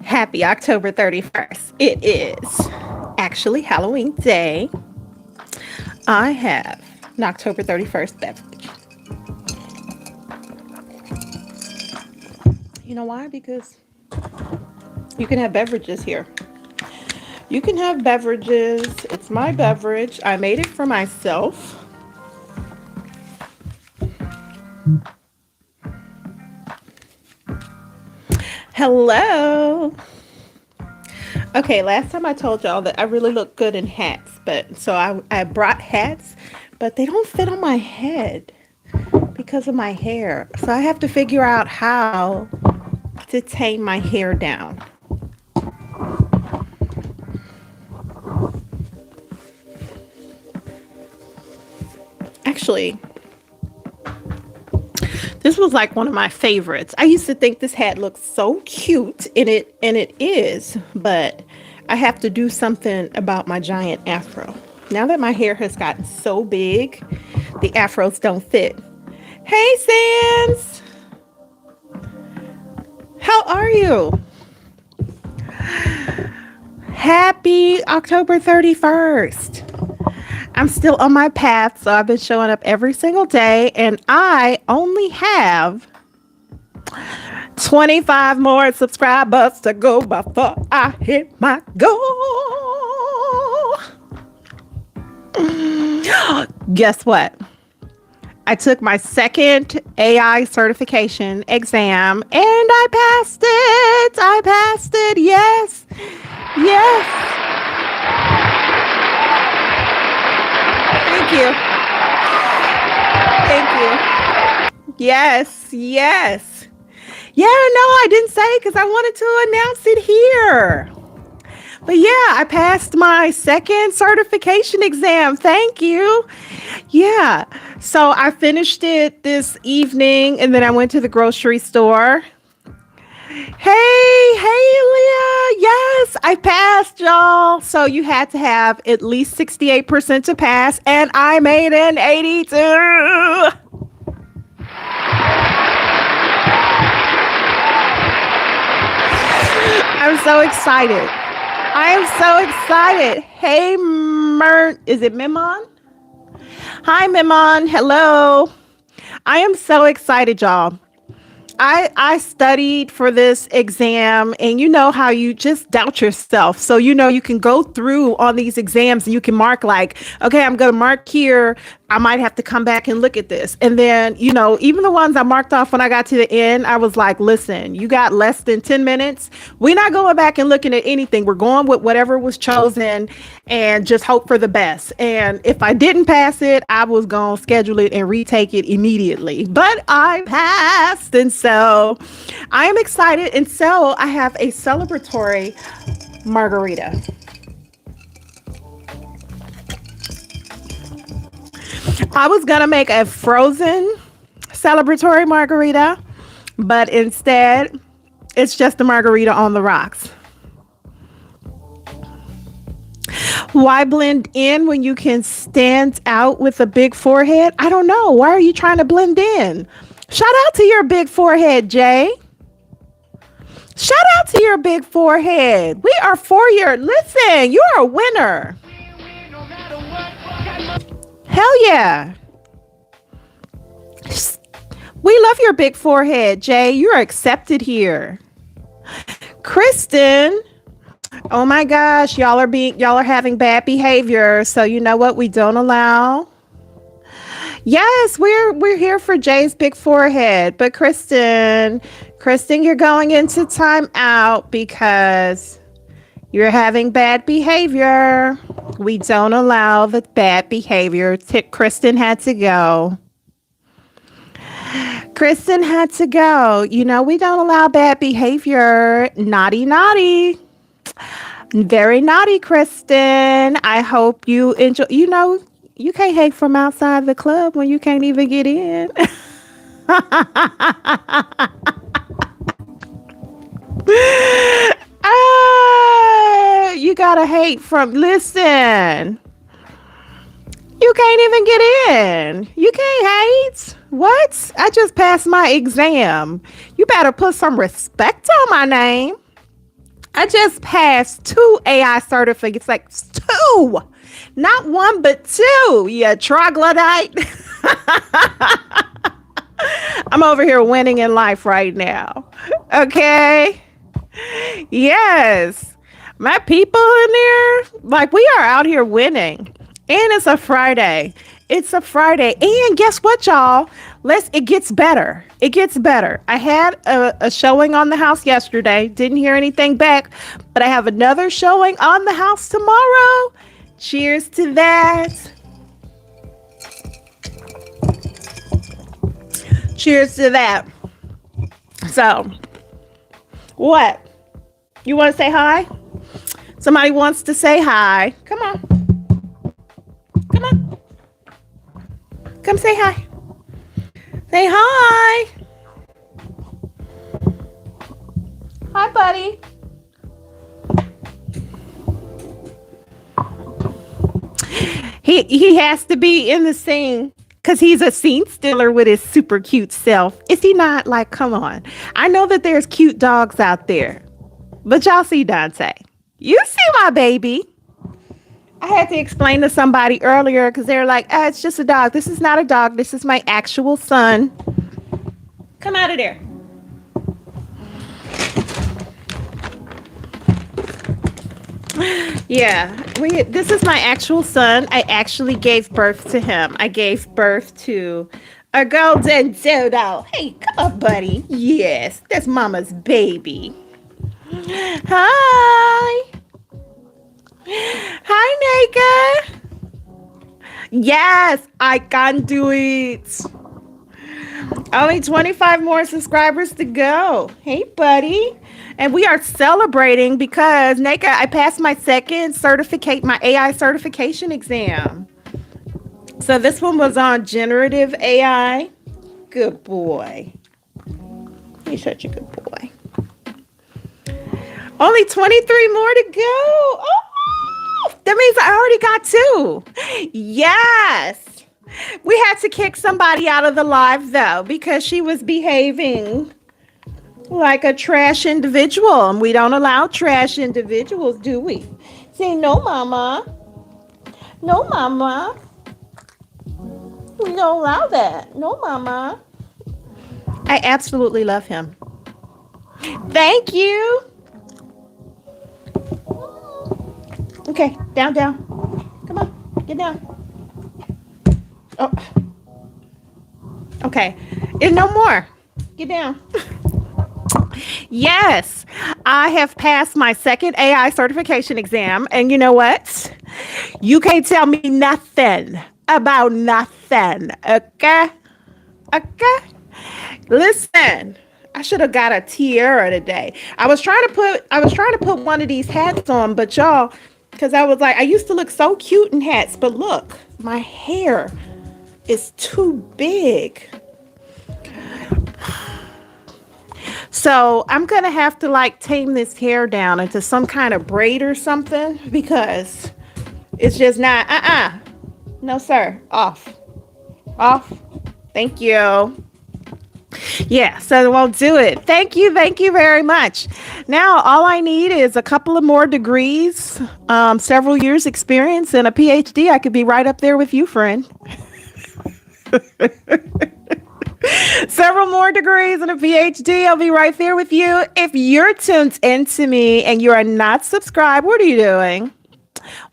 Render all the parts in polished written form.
Happy October 31st. It is actually Halloween Day. I have an October 31st beverage. You know why? Because you can have beverages here. You can have beverages. It's my beverage. I made it for myself. Hello. Okay, last time I told y'all that I really look good in hats, but so I brought hats, but they don't fit on my head because of my hair. So I have to figure out how to tame my hair down. Actually, this was like one of my favorites. I used to think this hat looked so cute, and it is, but I have to do something about my giant afro. Now that my hair has gotten so big, the afros don't fit. Hey Sans, how are you? Happy October 31st. I'm still on my path, so I've been showing up every single day, and I only have 25 more subscribers to go before I hit my goal. Guess what? I took my second AI certification exam and I passed it. I passed it. Yes. Yes. Thank you. Thank you. Yes. Yes. Yeah, no, I didn't say because I wanted to announce it here. But yeah, I passed my second certification exam. Thank you. Yeah. So I finished it this evening and then I went to the grocery store. Hey, Leah. Yes, I passed, y'all. So you had to have at least 68% to pass, and I made an 82. I'm so excited. I am so excited. Hey, is it Mimon? Hi, Mimon. Hello. I am so excited, y'all. I studied for this exam, and you know how you just doubt yourself. So, you know, you can go through on these exams and you can mark like, okay, I'm going to mark here. I might have to come back and look at this. And then, you know, even the ones I marked off when I got to the end, I was like, listen, you got less than 10 minutes. We're not going back and looking at anything. We're going with whatever was chosen and just hope for the best. And if I didn't pass it, I was going to schedule it and retake it immediately. But I passed. And so I am excited. And so I have a celebratory margarita. I was going to make a frozen celebratory margarita, but instead, it's just a margarita on the rocks. Why blend in when you can stand out with a big forehead? I don't know. Why are you trying to blend in? Shout out to your big forehead, Jay. Shout out to your big forehead. We are for your, listen, you are a winner. Hell yeah. We love your big forehead, Jay. You're accepted here. Kristen, oh my gosh, y'all are having bad behavior. So you know what we don't allow? Yes, we're here for Jay's big forehead. But Kristen, you're going into timeout because you're having bad behavior. We don't allow the bad behavior. Kristen had to go. Kristen had to go. You know, we don't allow bad behavior. Naughty, naughty. Very naughty, Kristen. I hope you enjoy. You know, you can't hang from outside the club when you can't even get in. You gotta hate from, listen. You can't even get in. You can't hate. What? I just passed my exam. You better put some respect on my name. I just passed 2 AI certificates, like 2, not 1, but 2. You troglodyte. I'm over here winning in life right now. Okay. Yes. My people in there, like we are out here winning. And it's a Friday. It's a Friday. And guess what, y'all? It gets better. It gets better. I had a showing on the house yesterday. Didn't hear anything back, but I have another showing on the house tomorrow. Cheers to that. Cheers to that. So, what? You want to say hi? Somebody wants to say hi. Come on. Come on. Come say hi. Say hi. Hi, buddy. He has to be in the scene because he's a scene stealer with his super cute self. Is he not? Like, come on. I know that there's cute dogs out there, but y'all see Dante. You see my baby. I had to explain to somebody earlier because they're like, it's just a dog. This is not a dog. This is my actual son. Come out of there. Yeah, this is my actual son. I actually gave birth to him. I gave birth to a golden dodo. Hey, come on, buddy. Yes, that's mama's baby. Hi. Hi, Naka. Yes, I can do it. Only 25 more subscribers to go. Hey, buddy. And we are celebrating because, Naka, I passed my second my AI certification exam. So this one was on generative AI. Good boy. He's such a good boy. Only 23 more to go. Oh, that means I already got 2. Yes. We had to kick somebody out of the live, though, because she was behaving like a trash individual. And we don't allow trash individuals, do we? Say, no, mama. No, mama. We don't allow that. No, mama. I absolutely love him. Thank you. Okay, down. Come on, get down. Oh. Okay, and no more. Get down. Yes, I have passed my second AI certification exam, and you know what? You can't tell me nothing about nothing, okay? Okay? Listen, I should have got a tiara today. I was trying to put one of these hats on, but y'all, because I was like, I used to look so cute in hats, but look, my hair is too big. So I'm going to have to like tame this hair down into some kind of braid or something because it's just not, no, sir. Off. Thank you. Yeah, so we'll do it. Thank you very much. Now, all I need is a couple of more degrees, several years experience, and a PhD. I could be right up there with you, friend. Several more degrees and a PhD. I'll be right there with you. If you're tuned into me and you are not subscribed, what are you doing?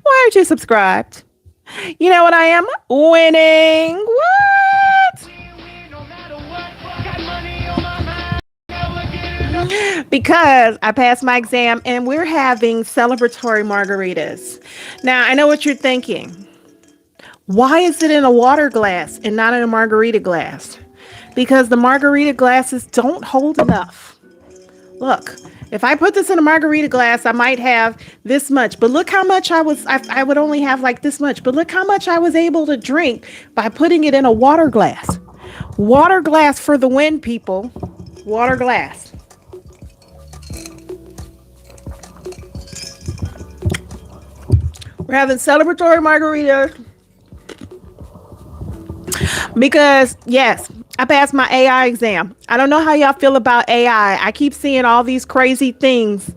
Why aren't you subscribed? You know what I am? Winning. What? Because I passed my exam and we're having celebratory margaritas. Now, I know what you're thinking. Why is it in a water glass and not in a margarita glass? Because the margarita glasses don't hold enough. Look, if I put this in a margarita glass, I might have this much. But look how much I would only have like this much. But look how much I was able to drink by putting it in a water glass. Water glass for the win, people. Water glass. We're having celebratory margaritas. Because yes, I passed my AI exam. I don't know how y'all feel about AI. I keep seeing all these crazy things.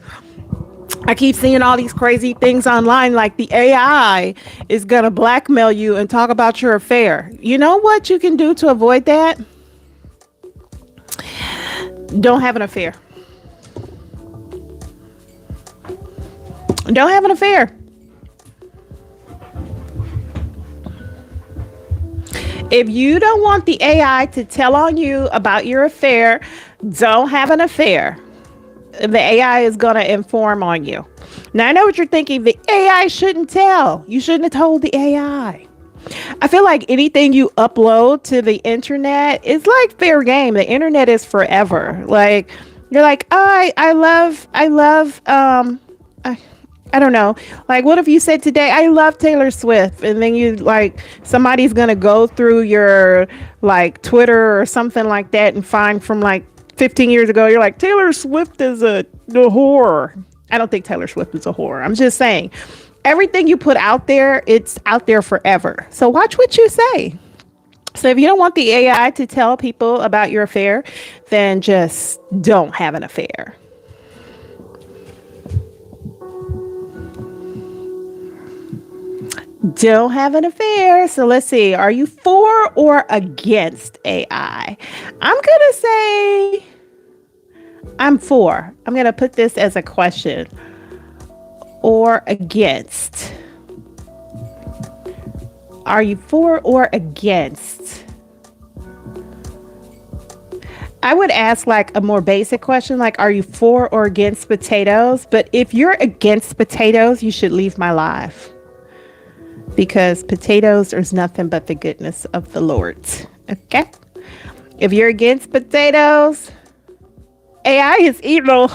I keep seeing all these crazy things online, like the AI is going to blackmail you and talk about your affair. You know what you can do to avoid that? Don't have an affair. Don't have an affair. If you don't want the AI to tell on you about your affair, don't have an affair. The AI is going to inform on you. Now, I know what you're thinking. The AI shouldn't tell. You shouldn't have told the AI. I feel like anything you upload to the internet is like fair game. The internet is forever. Like, you're like, oh, I don't know. Like, what if you said today, I love Taylor Swift, and then you like somebody's gonna go through your like Twitter or something like that and find from like 15 years ago, you're like, Taylor Swift is a whore. I don't think Taylor Swift is a whore. I'm just saying, everything you put out there, it's out there forever. So watch what you say. So if you don't want the AI to tell people about your affair, then just don't have an affair. Don't have an affair. So let's see. Are you for or against AI? I'm going to say I'm for. I'm going to put this as a question. Or against. Are you for or against? I would ask like a more basic question, like, are you for or against potatoes? But if you're against potatoes, you should leave my life. Because potatoes is nothing but the goodness of the Lord. Okay? If you're against potatoes, AI is evil.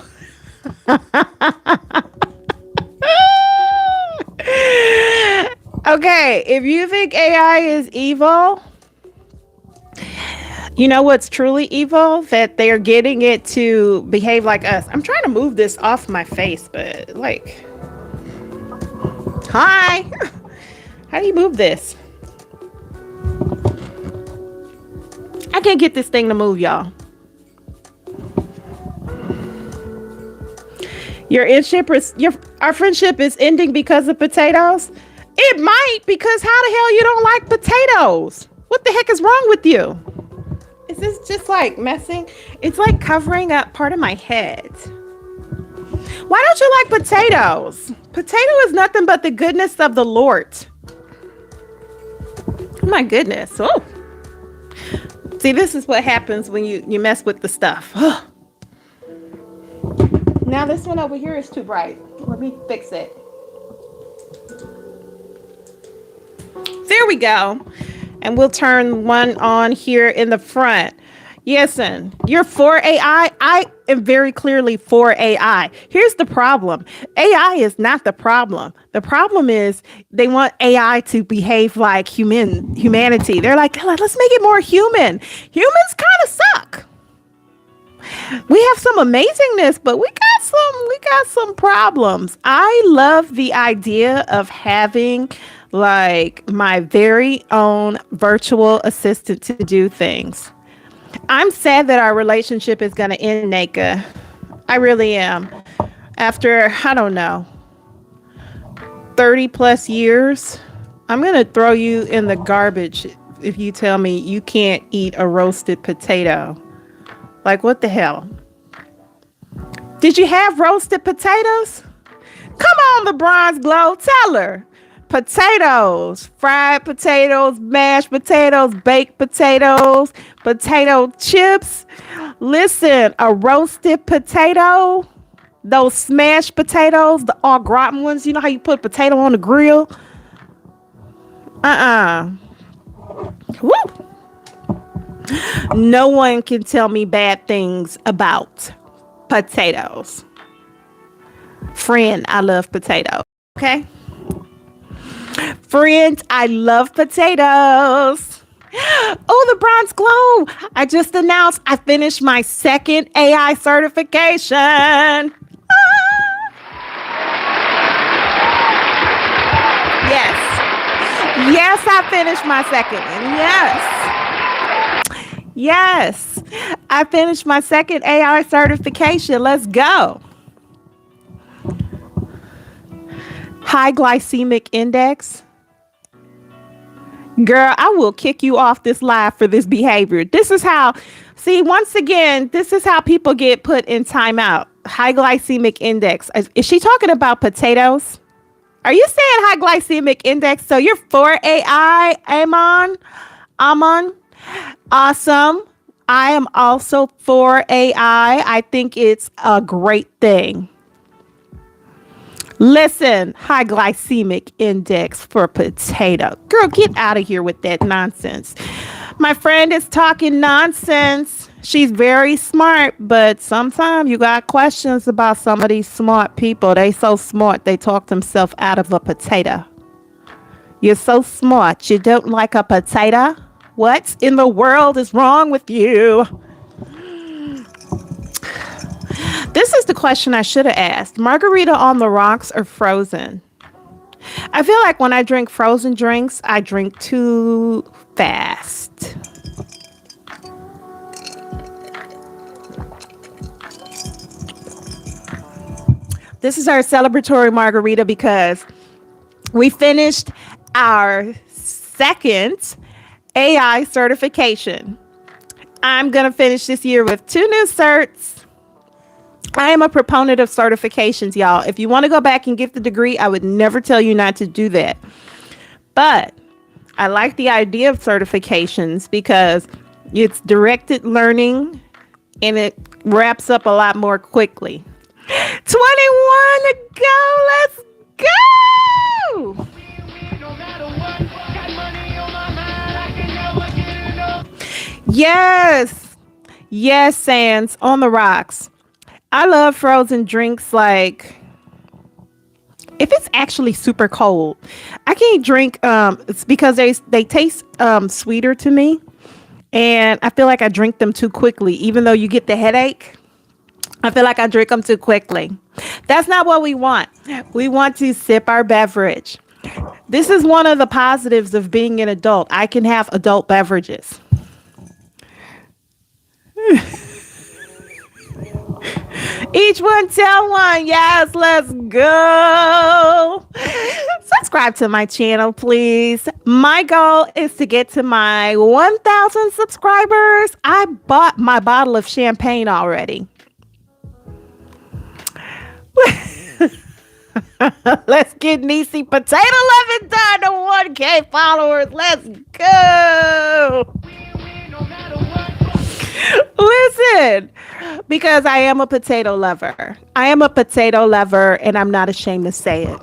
Okay, if you think AI is evil, you know what's truly evil? That they're getting it to behave like us. I'm trying to move this off my face, but like, hi. How do you move this? I can't get this thing to move, y'all. Our friendship is ending because of potatoes. It might, because how the hell you don't like potatoes? What the heck is wrong with you? Is this just like messing? It's like covering up part of my head. Why don't you like potatoes? Potato is nothing but the goodness of the Lord. Oh my goodness. Oh. See, this is what happens when you mess with the stuff. Now this one over here is too bright. Let me fix it. There we go. And we'll turn one on here in the front. Yesin, you're for AI. I am very clearly for AI. Here's the problem. AI is not the problem. The problem is they want AI to behave like humanity. They're like, let's make it more human. Humans kind of suck. We have some amazingness, but we got some problems. I love the idea of having like my very own virtual assistant to do things. I'm sad that our relationship is going to end, Naka. I really am. After, I don't know, 30 plus years, I'm going to throw you in the garbage if you tell me you can't eat a roasted potato. Like, what the hell? Did you have roasted potatoes? Come on, the Bronze Glow. Tell her. Potatoes, fried potatoes, mashed potatoes, baked potatoes, potato chips. Listen, a roasted potato, those smashed potatoes, the au gratin ones. You know how you put potato on the grill? Woo! No one can tell me bad things about potatoes. Friend, I love potatoes. Okay? Friends, I love potatoes. Oh, the Bronze Glow. I just announced I finished my second AI certification. Yes. Yes, I finished my second one. Yes. Yes, I finished my second AI certification. Let's go. High glycemic index. Girl, I will kick you off this live for this behavior. This is how, see, once again, this is how people get put in timeout. High glycemic index. Is she talking about potatoes? Are you saying high glycemic index? So you're for AI, Amon? Amon? Awesome. I am also for AI. I think it's a great thing. Listen, high glycemic index for potato. Girl, get out of here with that nonsense. My friend is talking nonsense. She's very smart, but sometimes you got questions about some of these smart people. They so smart, they talk themselves out of a potato. You're so smart, you don't like a potato? What in the world is wrong with you? This is the question I should have asked. Margarita on the rocks or frozen? I feel like when I drink frozen drinks, I drink too fast. This is our celebratory margarita because we finished our second AI certification. I'm going to finish this year with 2 new certs. I am a proponent of certifications, y'all. If you want to go back and get the degree, I would never tell you not to do that. But I like the idea of certifications because it's directed learning and it wraps up a lot more quickly. 21 to go. Let's go. Yes. Yes, Sands on the rocks. I love frozen drinks like if it's actually super cold. I can't drink it's because they taste sweeter to me and I feel like I drink them too quickly even though you get the headache. I feel like I drink them too quickly. That's not what we want. We want to sip our beverage. This is one of the positives of being an adult. I can have adult beverages. Each one tell one. Yes, let's go. Subscribe to my channel, please. My goal is to get to my 1,000 subscribers. I bought my bottle of champagne already. Let's get Niecy Potato Loving done to 1K followers. Let's go. Listen, because I am a potato lover. I am a potato lover and I'm not ashamed to say it.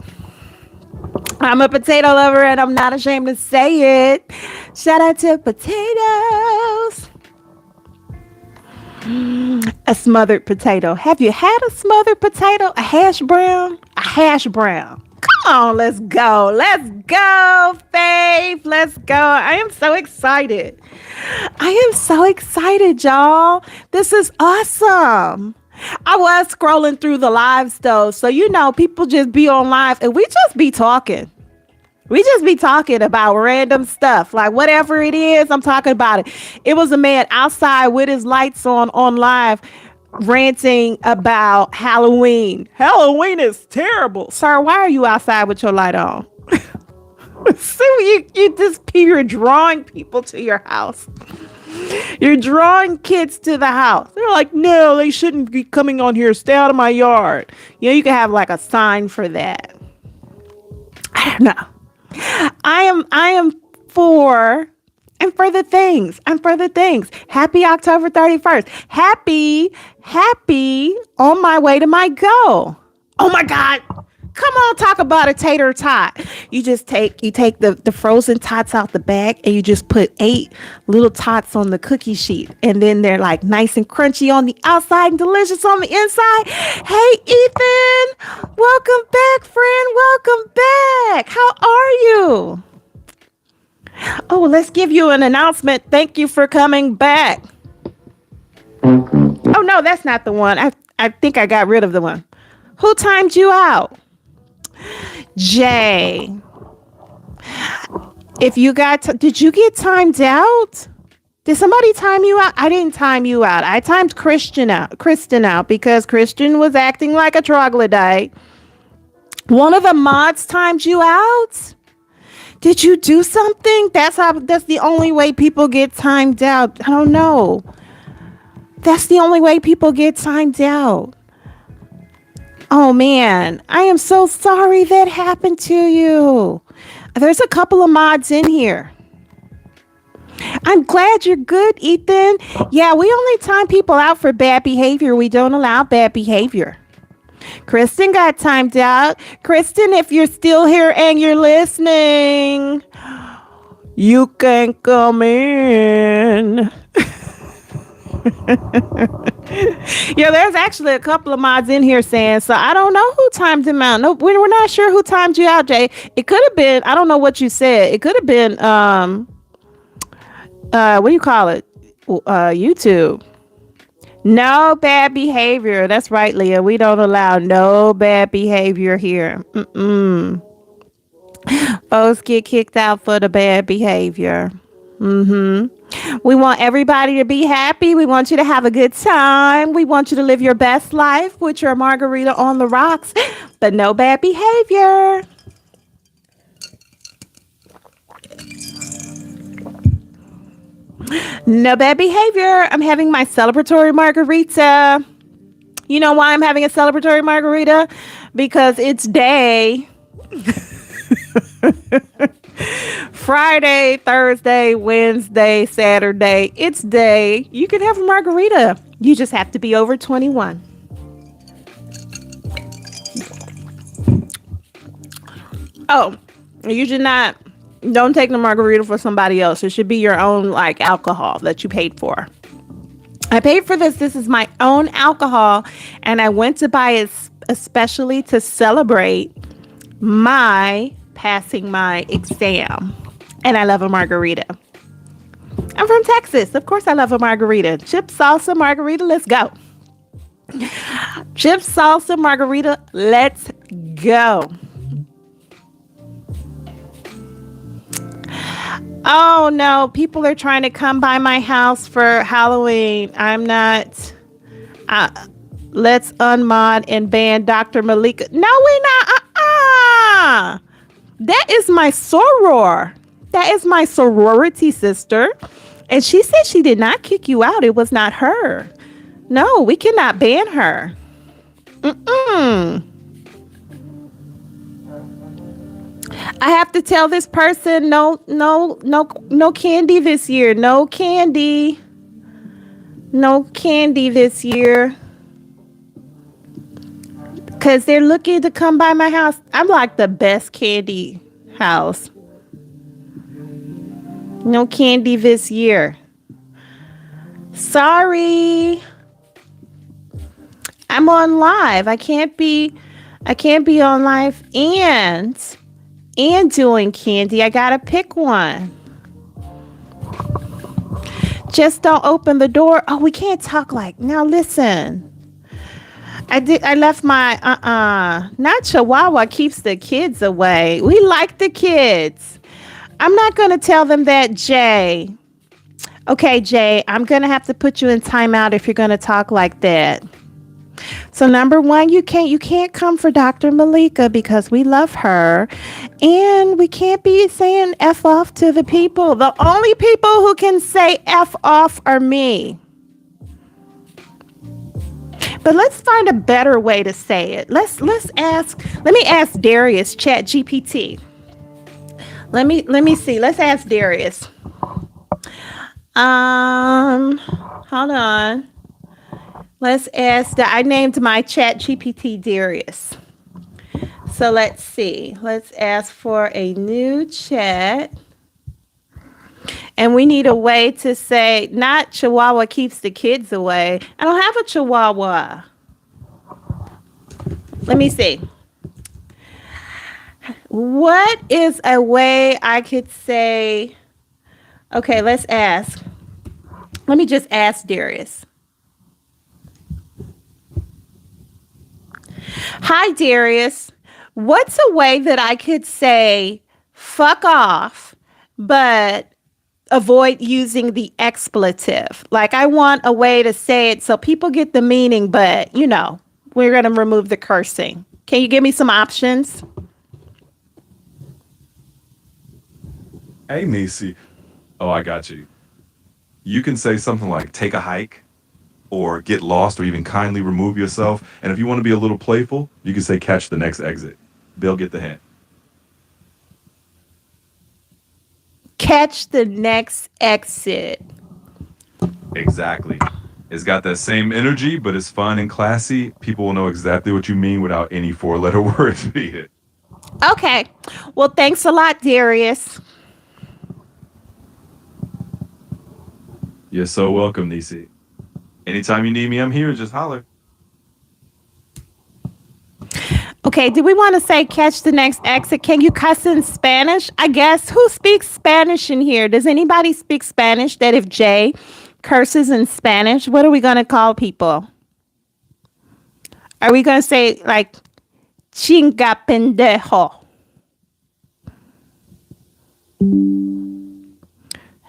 I'm a potato lover and I'm not ashamed to say it. Shout out to potatoes. A smothered potato. Have you had a smothered potato? A hash brown? A hash brown. Come on, let's go. Let's go, Faith. Let's go. I am so excited. I am so excited, y'all. This is awesome. I was scrolling through the lives though. So, you know, people just be on live and we just be talking. We just be talking about random stuff, like whatever it is, I'm talking about it. It was a man outside with his lights on live ranting about Halloween. Halloween is terrible. Sir, why are you outside with your light on? So you're drawing people to your house. You're drawing kids to the house. They're like, no, they shouldn't be coming on here. Stay out of my yard. You know, you can have like a sign for that. I don't know. I am for the things. I'm for the things. Happy October 31st. Happy on my way to my goal. Oh my God. Come on, talk about a tater tot. You take the frozen tots out the bag and you just put 8 little tots on the cookie sheet. And then they're like nice and crunchy on the outside and delicious on the inside. Hey, Ethan, welcome back, friend. Welcome back. How are you? Oh, let's give you an announcement. Thank you for coming back. Oh, no, that's not the one. I think I got rid of the one. Who timed you out? Jay, if you did you get timed out? Did somebody time you out? I didn't time you out. I timed Kristen out because Christian was acting like a troglodyte. One of the mods timed you out. Did you do something? That's the only way people get timed out. I don't know. That's the only way people get timed out. Oh man, I am so sorry that happened to you. There's a couple of mods in here. I'm glad you're good, Ethan. Yeah, we only time people out for bad behavior. We don't allow bad behavior. Kristen got timed out. Kristen, if you're still here and you're listening, you can come in. Yeah, there's actually a couple of mods in here saying, so I don't know who timed him out. No, we're not sure who timed you out, Jay. It could have been, I don't know what you said. It could have been, what do you call it? YouTube. No bad behavior. That's right, Leah. We don't allow no bad behavior here. Folks get kicked out for the bad behavior. We want everybody to be happy. We want you to have a good time. We want you to live your best life with your margarita on the rocks, but no bad behavior. No bad behavior. I'm having my celebratory margarita. You know why I'm having a celebratory margarita? Because it's day. Friday, Thursday, Wednesday, Saturday. It's day. You can have a margarita. You just have to be over 21. Oh, you should not. Don't take the margarita for somebody else. It should be your own like alcohol that you paid for. I paid for this. This is my own alcohol, and I went to buy it especially to celebrate my passing my exam. And I love a margarita. I'm from Texas. Of course I love a margarita. Chip salsa margarita. Let's go. Chip salsa margarita. Let's go. Oh no, people are trying to come by my house for Halloween. I'm not. Let's unmod and ban Dr. Malika. No, we not. That is my soror. That is my sorority sister. And she said she did not kick you out. It was not her. No, we cannot ban her. I have to tell this person no candy this year. No candy. No candy this year. Because they're looking to come by my house. I'm like the best candy house. No candy this year. Sorry. I'm on live. I can't be on live and doing candy. I gotta pick one. Just don't open the door. Oh, we can't talk like now. Listen. I left my not Chihuahua keeps the kids away. We like the kids. I'm not gonna tell them that, Jay. Okay, Jay, I'm gonna have to put you in timeout if you're gonna talk like that. So number one, you can't come for Dr. Malika because we love her, and we can't be saying F off to the people. The only people who can say F off are me. But let's find a better way to say it. Let me ask Darius, Chat GPT. Let me see. Let's ask Darius. Hold on. Let's ask I named my Chat GPT Darius. So let's see. Let's ask for a new chat. And we need a way to say, not Chihuahua keeps the kids away. I don't have a Chihuahua. Let me see. What is a way I could say, okay, let's ask. Let me just ask Darius. Hi, Darius. What's a way that I could say fuck off, but avoid using the expletive. Like I want a way to say it so people get the meaning, but we're going to remove the cursing. Can you give me some options? Hey, Nisi. Oh, I got you. You can say something like take a hike or get lost or even kindly remove yourself. And if you want to be a little playful, you can say catch the next exit. They'll get the hint. Catch the next exit. Exactly. It's got that same energy, but it's fun and classy. People will know exactly what you mean without any four-letter words needed. Okay. Well, thanks a lot, Darius. You're so welcome, Nisi. Anytime you need me, I'm here. Just holler. Okay, do we want to say catch the next exit? Can you cuss in Spanish? I guess. Who speaks Spanish in here? Does anybody speak Spanish that if Jay curses in Spanish, what are we going to call people? Are we going to say like chinga pendejo?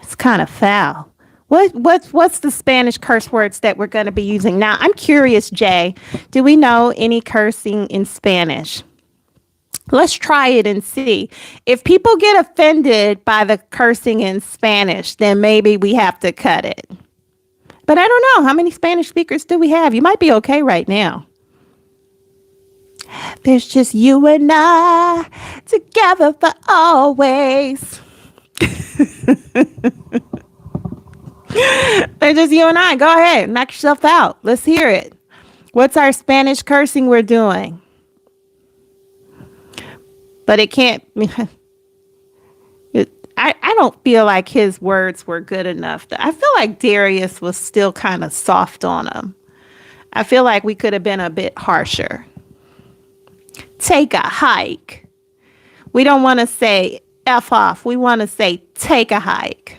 It's kind of foul. What's the Spanish curse words that we're going to be using now? I'm curious, Jay. Do we know any cursing in Spanish? Let's try it and see. If people get offended by the cursing in Spanish, then maybe we have to cut it. But I don't know. How many Spanish speakers do we have? You might be okay right now. There's just you and I together for always. There's just you and I. Go ahead. Knock yourself out. Let's hear it. What's our Spanish cursing we're doing? But it can't. I don't feel like his words were good enough. I feel like Darius was still kind of soft on him. I feel like we could have been a bit harsher. Take a hike. We don't want to say F off. We want to say take a hike.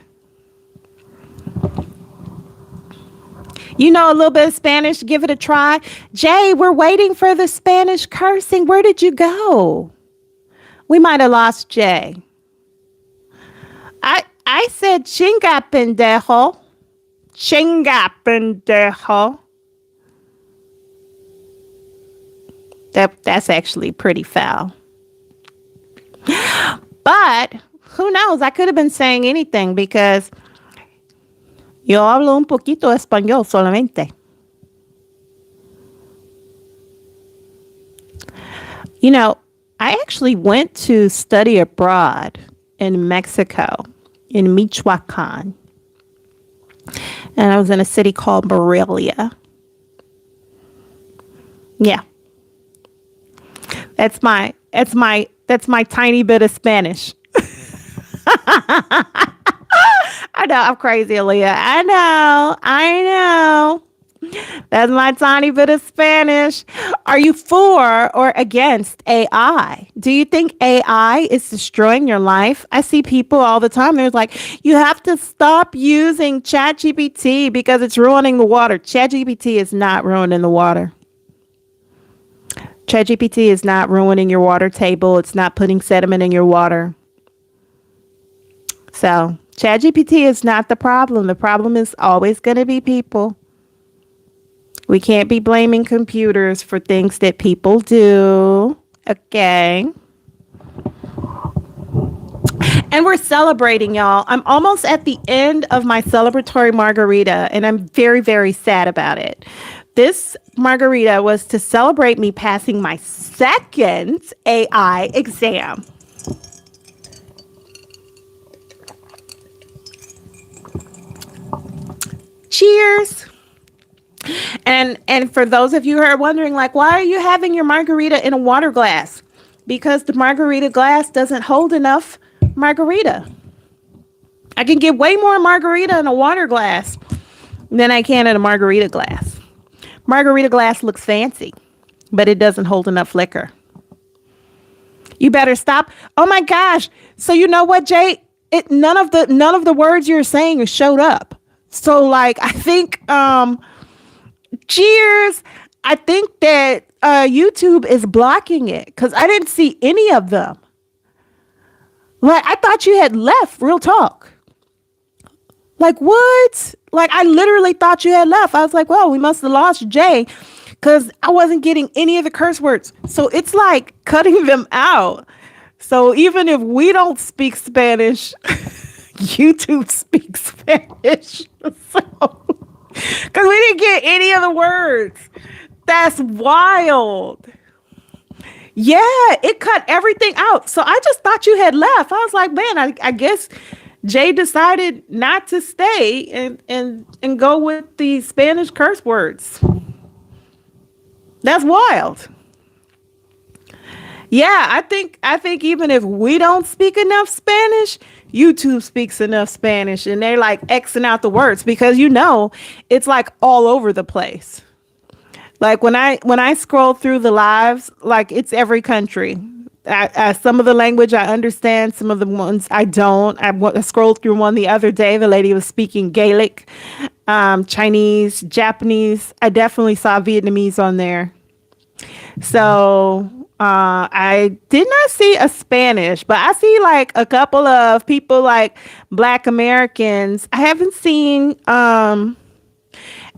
You know a little bit of Spanish? Give it a try. Jay, we're waiting for the Spanish cursing. Where did you go? We might have lost Jay. I said chinga pendejo. Chinga pendejo. That's actually pretty foul. But who knows? I could have been saying anything because yo hablo un poquito español solamente. I actually went to study abroad in Mexico, in Michoacan. And I was in a city called Morelia. Yeah. That's my tiny bit of Spanish. I know, I'm crazy, Aaliyah. I know. That's my tiny bit of Spanish. Are you for or against AI? Do you think AI is destroying your life? I see people all the time. They're like, you have to stop using ChatGPT because it's ruining the water. ChatGPT is not ruining the water. ChatGPT is not ruining your water table. It's not putting sediment in your water. So ChatGPT is not the problem. The problem is always going to be people. We can't be blaming computers for things that people do. Okay. And we're celebrating, y'all. I'm almost at the end of my celebratory margarita, and I'm very, very sad about it. This margarita was to celebrate me passing my second AI exam. Cheers. And for those of you who are wondering, like, why are you having your margarita in a water glass? Because the margarita glass doesn't hold enough margarita. I can get way more margarita in a water glass than I can in a margarita glass. Margarita glass looks fancy, but it doesn't hold enough liquor. You better stop. Oh my gosh. So you know what, Jay? None of the words you're saying showed up. So like, I think, cheers. I think that YouTube is blocking it because I didn't see any of them. Like, I thought you had left. Real talk. Like, what? Like, I literally thought you had left. I was like, well, we must have lost Jay because I wasn't getting any of the curse words. So it's like cutting them out. So even if we don't speak Spanish, YouTube speaks Spanish. So, because we didn't get any of the words. That's wild. Yeah, it cut everything out. So I just thought you had left. I was like, man, I guess Jay decided not to stay and go with the Spanish curse words. That's wild. Yeah, I think even if we don't speak enough Spanish, YouTube speaks enough Spanish and they're like Xing out the words because it's like all over the place. Like when I scroll through the lives, like it's every country. Some of the language I understand, some of the ones I don't. I scrolled through one the other day. The lady was speaking Gaelic, Chinese, Japanese. I definitely saw Vietnamese on there. So I did not see a Spanish, but I see like a couple of people like Black Americans. I haven't seen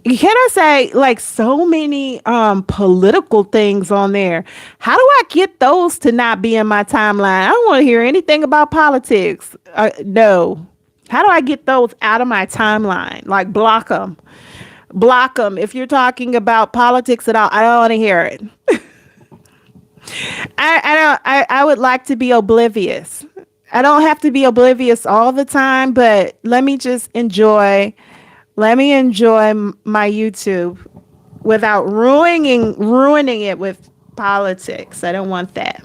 can I say like so many political things on there. How do I get those to not be in my timeline? I don't want to hear anything about politics. No. How do I get those out of my timeline? Like block them. Block them. If you're talking about politics at all, I don't want to hear it. I would like to be oblivious. I don't have to be oblivious all the time, but let me enjoy my YouTube without ruining it with politics. I don't want that.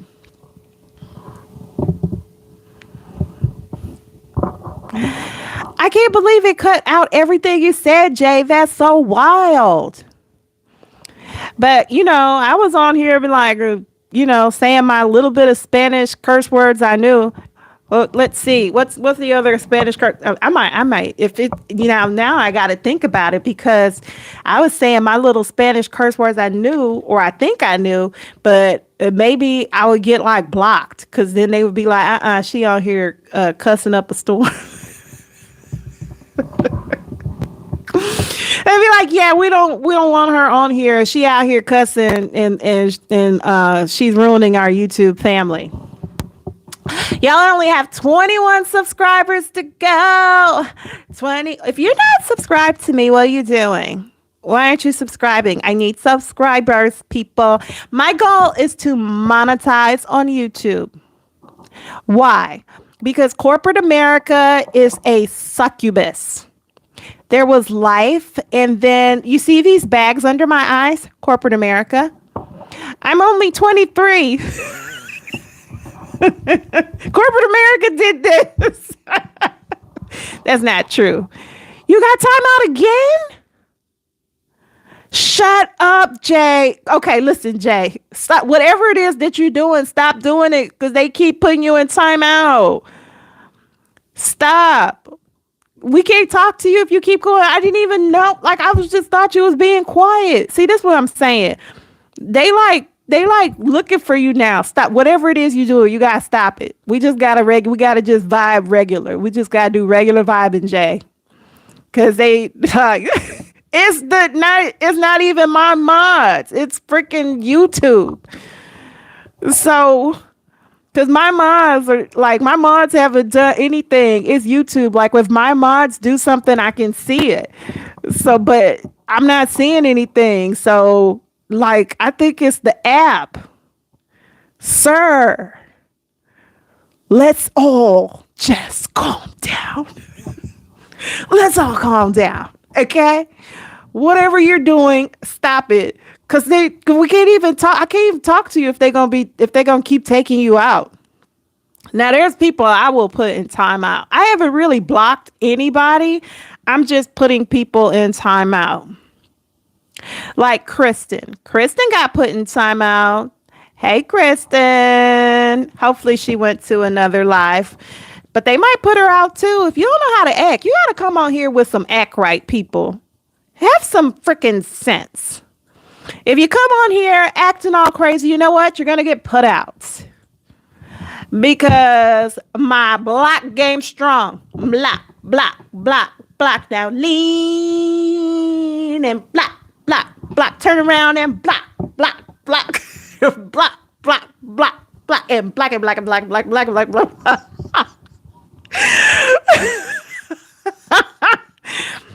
I can't believe it cut out everything you said, Jay. That's so wild. But I was on here be like, saying my little bit of Spanish curse words I knew. Well, let's see. What's the other Spanish curse? I might. If it, now I got to think about it because I was saying my little Spanish curse words I knew, or I think I knew, but maybe I would get like blocked because then they would be like, she on here cussing up a storm. They'd be like, yeah, we don't want her on here. She out here cussing and she's ruining our YouTube family. Y'all only have 21 subscribers to go. 20. If you're not subscribed to me, what are you doing? Why aren't you subscribing? I need subscribers, people. My goal is to monetize on YouTube. Why? Because corporate America is a succubus. There was life, and then you see these bags under my eyes? Corporate America. I'm only 23. Corporate America did this. That's not true. You got time out again? Shut up, Jay. Okay, listen, Jay. Stop. Whatever it is that you're doing, stop doing it because they keep putting you in timeout. Stop. We can't talk to you if you keep going. I didn't even know. Like, I was just thought you was being quiet. See, that's what I'm saying. They like looking for you now. Stop. Whatever it is you do, you gotta stop it. We just gotta we gotta just vibe regular. We just gotta do regular vibing, Jay. Cause they it's not even my mods. It's freaking YouTube. So because my mods haven't done anything. It's YouTube. Like if my mods do something, I can see it. So, but I'm not seeing anything. So like, I think it's the app. Sir, let's all just calm down. Let's all calm down. Okay? Whatever you're doing, stop it. Cause we can't even talk. I can't even talk to you if they're gonna keep taking you out. Now there's people I will put in timeout. I haven't really blocked anybody. I'm just putting people in timeout. Like Kristen. Kristen got put in timeout. Hey, Kristen. Hopefully she went to another live. But they might put her out too. If you don't know how to act, you got to come on here with some act right, people. Have some freaking sense. If you come on here acting all crazy, you know what? You're going to get put out. Because my block game strong. Block, block, block, block. Now lean and block, block, block. Turn around and block, block, block, block, block, block, block, and block and block and block and block, block, block, block, block.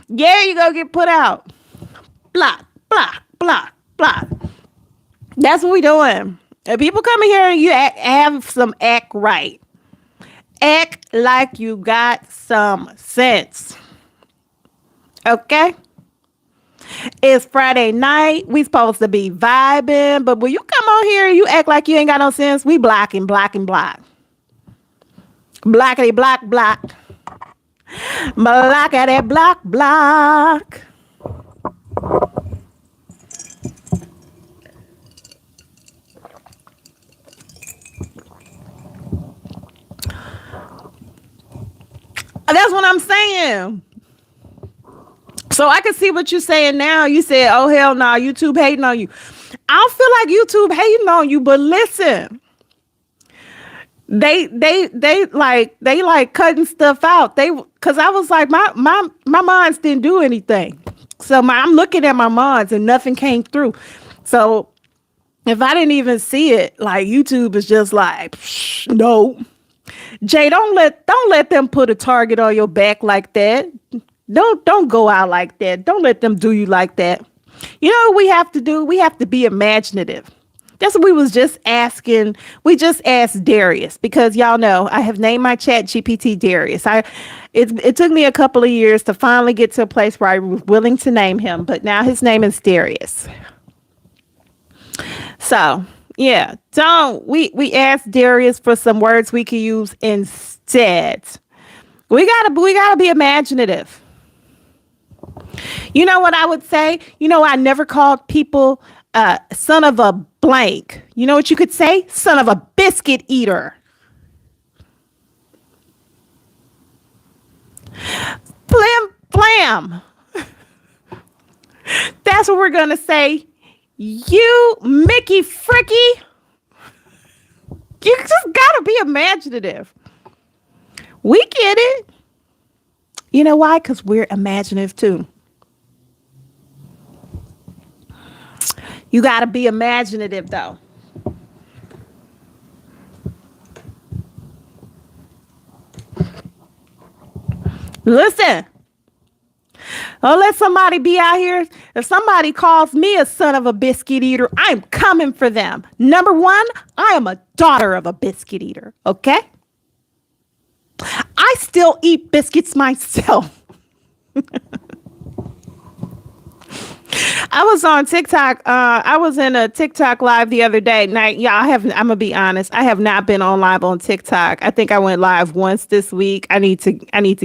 Yeah, you gonna get put out. Block, block, block, block. That's what we doing. If people come in here and you have some act right. Act like you got some sense. Okay? It's Friday night. We supposed to be vibing. But when you come on here and you act like you ain't got no sense, we blocking, blocking, block. Blockity, block, block. Blockity, block, block. That's what I'm saying. So I can see what you're saying now. You said, oh, hell no, YouTube hating on you. I don't feel like YouTube hating on you, but listen. They like cutting stuff out. Cause I was like, my mods didn't do anything. So I'm looking at my mods and nothing came through. So if I didn't even see it, like YouTube is just like, no. Jay, don't let them put a target on your back like that. Don't go out like that. Don't let them do you like that. You know what we have to do? We have to be imaginative. That's what we was just asking. We just asked Darius because y'all know I have named my chat GPT Darius. It took me a couple of years to finally get to a place where I was willing to name him, but now his name is Darius. So yeah, we asked Darius for some words we could use instead. We gotta be imaginative. You know what I would say? You know, I never called people son of a blank. You know what you could say? Son of a biscuit eater. Flim flam. That's what we're gonna say. You Mickey Fricky. You just gotta be imaginative. We get it. You know why? Because we're imaginative too. You gotta be imaginative though. Listen. Don't let somebody be out here. If somebody calls me a son of a biscuit eater, I'm coming for them. Number one, I am a daughter of a biscuit eater. Okay? I still eat biscuits myself. I was on TikTok. I was in a TikTok live the other day. Now, yeah, I'm gonna be honest. I have not been on live on TikTok. I think I went live once this week. I need to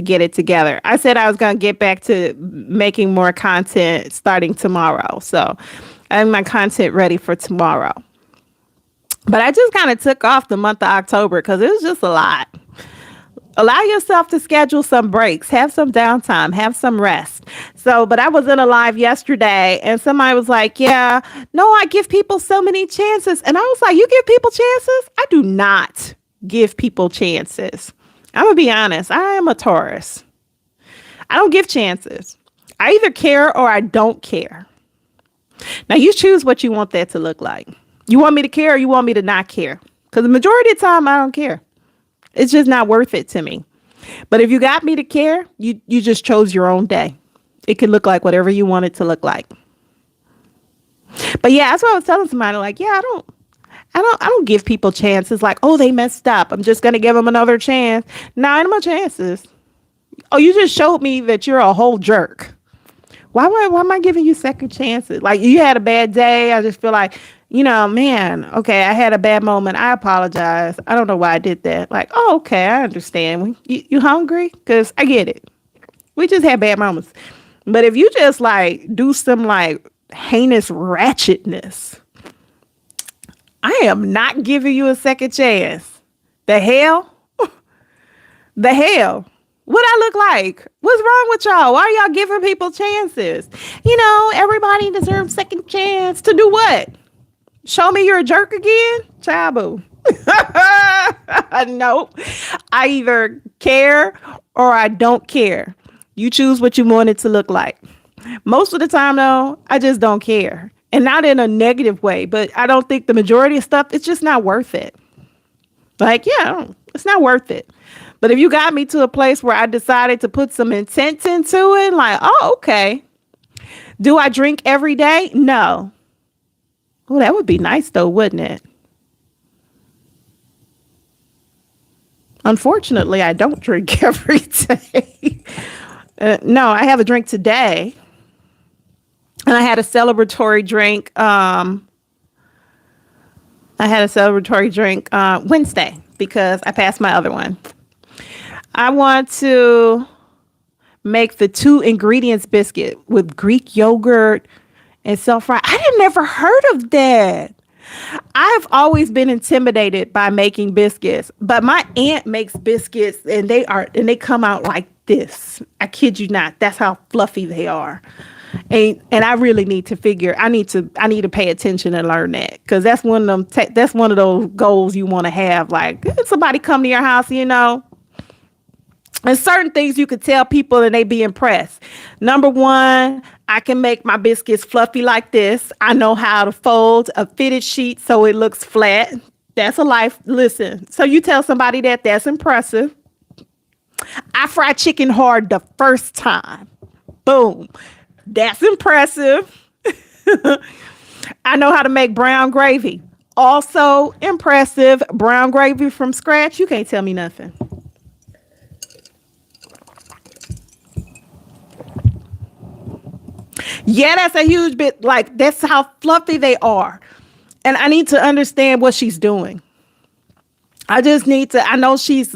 get it together. I said I was gonna get back to making more content starting tomorrow. So I have my content ready for tomorrow. But I just kind of took off the month of October because it was just a lot. Allow yourself to schedule some breaks, have some downtime, have some rest. So, but I was in a live yesterday and somebody was like, yeah, no, I give people so many chances. And I was like, you give people chances? I do not give people chances. I'm going to be honest. I am a Taurus. I don't give chances. I either care or I don't care. Now you choose what you want that to look like. You want me to care or you want me to not care? Because the majority of the time I don't care. It's just not worth it to me. But if you got me to care, you just chose your own day. It could look like whatever you want it to look like. But yeah, that's what I was telling somebody. Like, yeah, I don't give people chances. Like, oh, they messed up, I'm just gonna give them another chance. Nah, ain't no chances. Oh, you just showed me that you're a whole jerk. Why am I giving you second chances? Like, you had a bad day. I just feel like, you know, man, okay, I had a bad moment. I apologize. I don't know why I did that. Like, oh, okay, I understand. You hungry? Because I get it. We just had bad moments. But if you just like do some like heinous ratchetness, I am not giving you a second chance. The hell? The hell? What I look like? What's wrong with y'all? Why are y'all giving people chances? You know, everybody deserves second chance to do what? Show me you're a jerk again? Chabu. Nope. I either care or I don't care. You choose what you want it to look like. Most of the time, though, I just don't care. And not in a negative way, but I don't think the majority of stuff, it's just not worth it. Like, yeah, it's not worth it. But if you got me to a place where I decided to put some intent into it, like, oh, okay. Do I drink every day? No. Well, that would be nice, though, wouldn't it? Unfortunately, I don't drink every day. No, I have a drink today. And I had a celebratory drink. Wednesday because I passed my other one. I want to make the 2 ingredients biscuit with Greek yogurt and self-fry. I had never heard of that. I've always been intimidated by making biscuits, but my aunt makes biscuits and they come out like this. I kid you not. That's how fluffy they are. And I really need to I need to pay attention and learn that, because that's one of them. That's one of those goals you want to have. Like, somebody come to your house, and certain things you could tell people and they be impressed. Number one, I can make my biscuits fluffy like this. I know how to fold a fitted sheet so it looks flat. That's a life. Listen, so you tell somebody that's impressive. I fry chicken hard the first time. Boom. That's impressive. I know how to make brown gravy. Also impressive. Brown gravy from scratch. You can't tell me nothing. Yeah, that's a huge bit. Like, that's how fluffy they are. And I need to understand what she's doing. I just need to, I know she's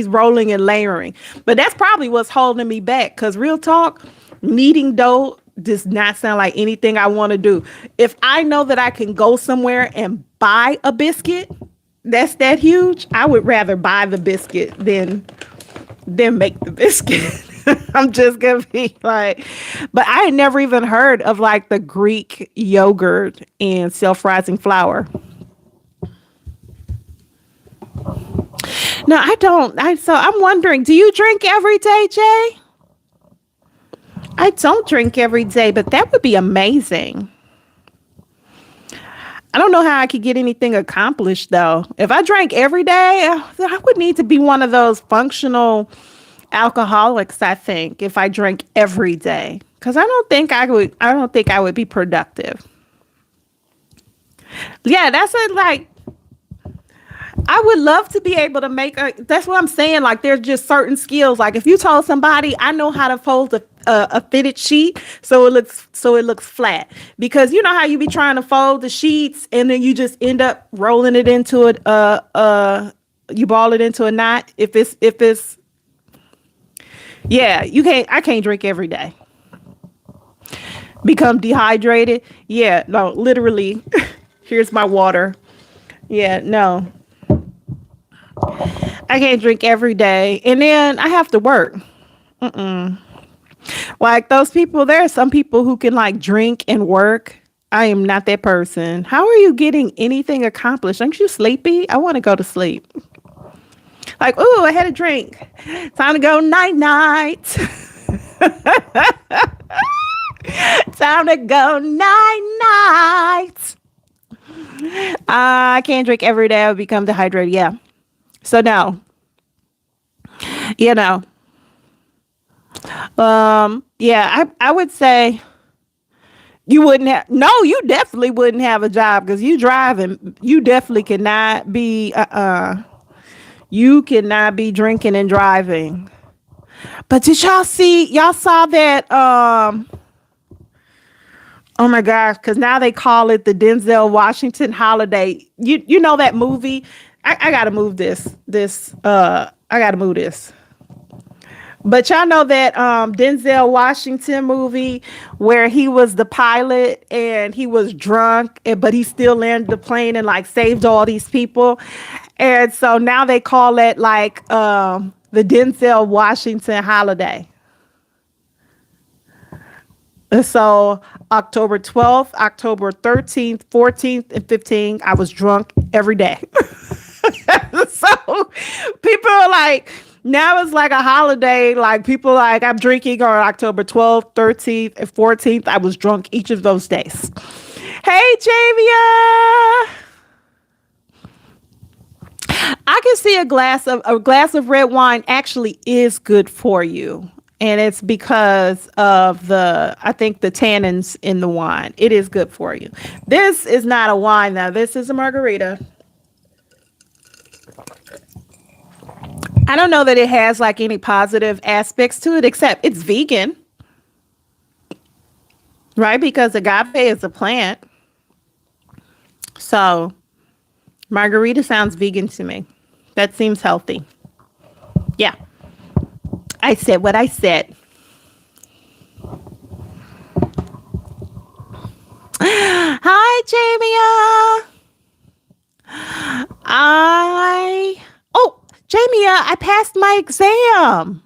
rolling and layering, but that's probably what's holding me back. Cause real talk, kneading dough does not sound like anything I want to do. If I know that I can go somewhere and buy a biscuit that's that huge, I would rather buy the biscuit than make the biscuit. I'm just gonna be like, but I had never even heard of like the Greek yogurt and self-rising flour. No, I don't. So I'm wondering, do you drink every day, Jay? I don't drink every day, but that would be amazing. I don't know how I could get anything accomplished though. If I drank every day, I would need to be one of those functional alcoholics, I think, if I drank every day. Because I don't think I would be productive. Yeah, that's it. Like, I would love to be able to that's what I'm saying. Like, there's just certain skills. Like, if you told somebody I know how to fold a fitted sheet so it looks flat, because you know how you be trying to fold the sheets and then you just end up rolling it into you ball it into a knot. If it's yeah, I can't drink every day. Become dehydrated. Yeah, no, literally. Here's my water. Yeah, no. I can't drink every day. And then I have to work. Like those people, there are some people who can like drink and work. I am not that person. How are you getting anything accomplished? Aren't you sleepy? I want to go to sleep. Like, ooh, I had a drink. Time to go night night. Time to go night night. I can't drink every day. I'll become dehydrated. Yeah. So no. Yeah, I would say you definitely wouldn't have a job because you drive and you definitely cannot be you cannot be drinking and driving. But did y'all saw that oh my gosh, because now they call it the Denzel Washington holiday. You know that movie? I gotta move this. I gotta move this. But y'all know that Denzel Washington movie where he was the pilot and he was drunk, but he still landed the plane and like saved all these people. And so now they call it like the Denzel Washington holiday. And so October 12th, October 13th, 14th, and 15th, I was drunk every day. So people are like, Now it's like a holiday. Like people like I'm drinking on October 12th, 13th, and 14th. I was drunk each of those days. Hey, Jamia. I can see a glass of red wine actually is good for you. And it's because of I think the tannins in the wine. It is good for you. This is not a wine though. This is a margarita. I don't know that it has like any positive aspects to it, except it's vegan, right? Because agave is a plant. So margarita sounds vegan to me. That seems healthy. Yeah. I said what I said. Hi, Jamia. Jamia, I passed my exam.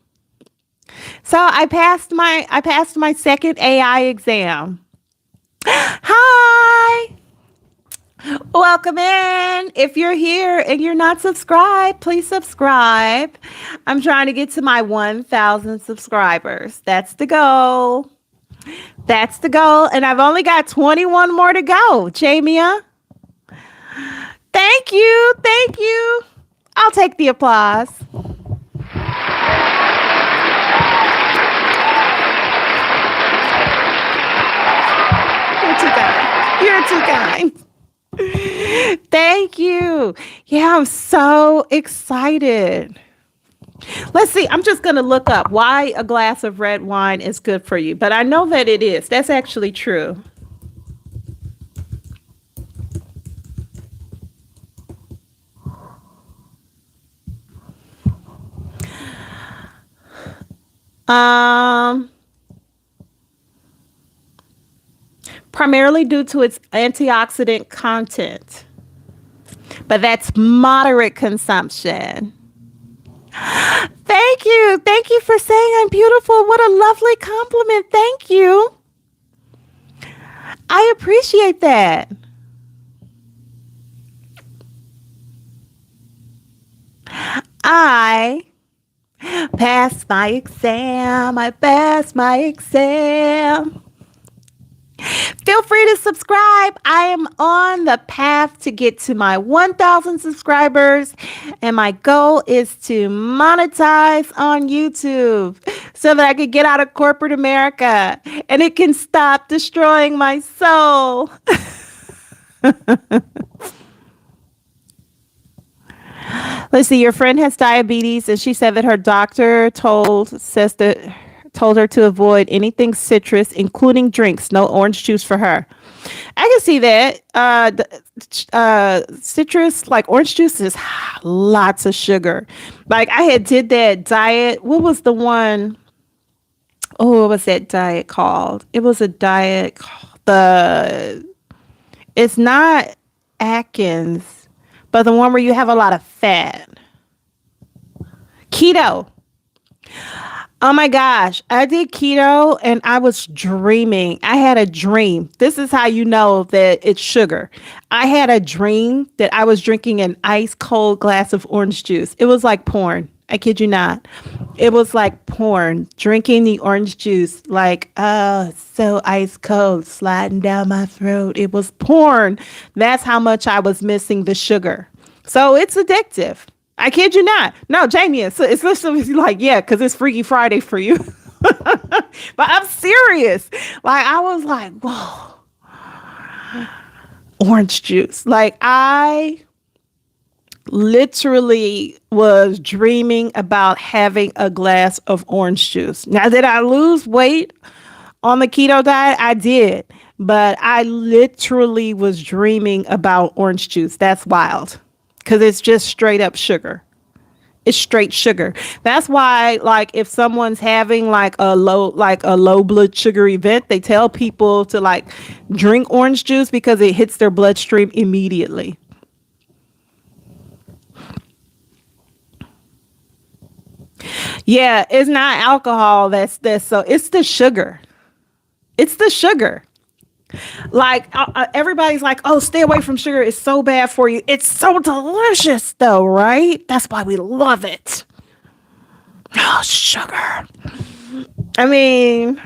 So I passed my second AI exam. Hi. Welcome in. If you're here and you're not subscribed, please subscribe. I'm trying to get to my 1,000 subscribers. That's the goal. That's the goal. And I've only got 21 more to go, Jamia. Thank you. Thank you. I'll take the applause. You're too kind. You're too kind. Thank you. Yeah, I'm so excited. Let's see. I'm just going to look up why a glass of red wine is good for you. But I know that it is. That's actually true. Um, Primarily due to its antioxidant content, but that's moderate consumption. Thank you. Thank you for saying I'm beautiful. What a lovely compliment. Thank you. I appreciate that. I passed my exam. I passed my exam. Feel free to subscribe. I am on the path to get to my 1,000 subscribers, and my goal is to monetize on YouTube so that I could get out of corporate America and it can stop destroying my soul. Let's see. Your friend has diabetes, and she said that her doctor told her to avoid anything citrus, including drinks. No orange juice for her. I can see that. Citrus, like orange juice, is lots of sugar. Like I had did that diet. What was the one? Oh, what was that diet called? It was a diet called It's not Atkins, but the one where you have a lot of fat. Keto. Oh my gosh, I did keto and I was dreaming. I had a dream. This is how you know that it's sugar. I had a dream that I was drinking an ice cold glass of orange juice. It was like porn. I kid you not. It was like porn, drinking the orange juice, like, oh, so ice cold, sliding down my throat. It was porn. That's how much I was missing the sugar. So it's addictive. I kid you not. No, Jamie, it's literally like, yeah, because it's Freaky Friday for you. But I'm serious. Like, I was like, whoa, orange juice. Like, I literally was dreaming about having a glass of orange juice. Now, did I lose weight on the keto diet? I did. But I literally was dreaming about orange juice. That's wild. Because it's just straight up sugar. It's straight sugar. That's why, like, if someone's having like a low blood sugar event, they tell people to like drink orange juice because it hits their bloodstream immediately. Yeah, it's not alcohol. So it's the sugar. It's the sugar. Like everybody's like, oh, stay away from sugar. It's so bad for you. It's so delicious though, right? That's why we love it. Oh, sugar. I mean,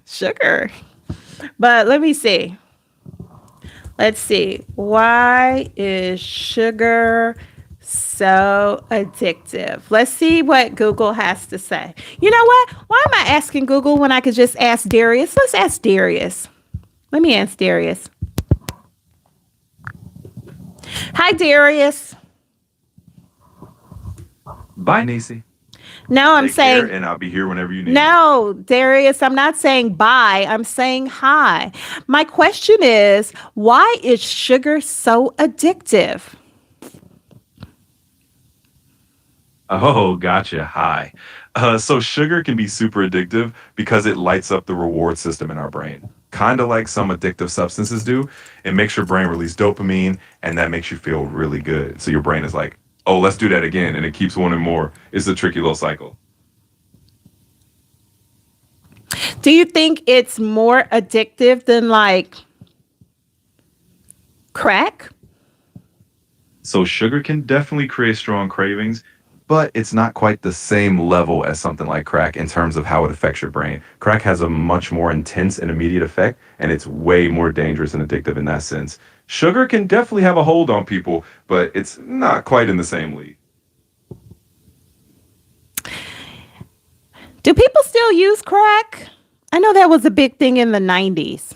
sugar. But let me see. Let's see. Why is sugar so addictive? Let's see what Google has to say. You know what? Why am I asking Google when I could just ask Darius? Let's ask Darius. Let me ask Darius. Hi, Darius. Bye, Nisi. No, I'm Take care, saying and I'll be here whenever you need me. no, Darius. I'm not saying bye. I'm saying hi. My question is, why is sugar so addictive? Oh, gotcha. Hi. So sugar can be super addictive because it lights up the reward system in our brain. Kind of like some addictive substances do. It makes your brain release dopamine, and that makes you feel really good. So your brain is like, oh, let's do that again. And it keeps wanting more. It's a tricky little cycle. Do you think it's more addictive than like crack? So sugar can definitely create strong cravings, but it's not quite the same level as something like crack in terms of how it affects your brain. Crack has a much more intense and immediate effect, and it's way more dangerous and addictive in that sense. Sugar can definitely have a hold on people, but it's not quite in the same league. Do people still use crack? I know that was a big thing in the 90s.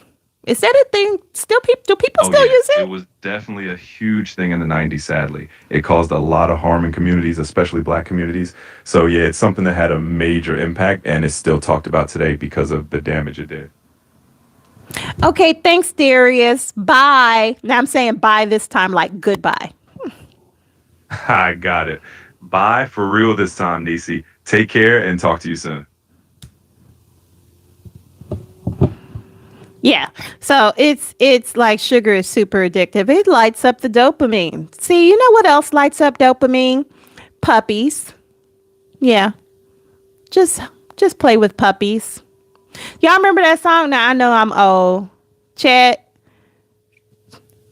Is that a thing? Still, do people Oh still yeah, use it it? was definitely a huge thing in the 90s, sadly. It caused a lot of harm in communities, especially black communities. So yeah, it's something that had a major impact and is still talked about today because of the damage it did. Okay, thanks, Darius. Bye. Now I'm saying bye this time, like goodbye. I got it. Bye for real this time, Nisi. Take care and talk to you soon. Yeah. So it's like sugar is super addictive. It lights up the dopamine. See, you know what else lights up dopamine? Puppies. Yeah. Just just play with puppies. Y'all remember that song? Now I know I'm old. Chat,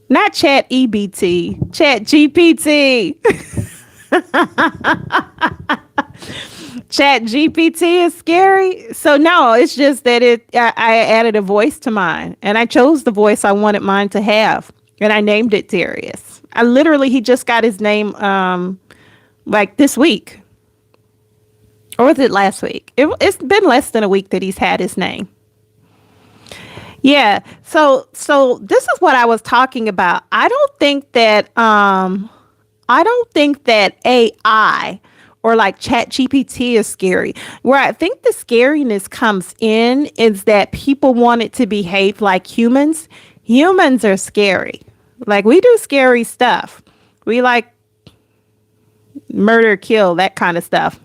not Chat EBT, Chat GPT. Chat GPT is scary. So no, it's just that I added a voice to mine and I chose the voice I wanted mine to have. And I named it Darius. I literally he just got his name like this week. Or was it last week? It's been less than a week that he's had his name. Yeah. So this is what I was talking about. I don't think that AI or like Chat GPT is scary. Where I think the scariness comes in is that people want it to behave like humans. Humans are scary. Like we do scary stuff. We like murder, kill, that kind of stuff.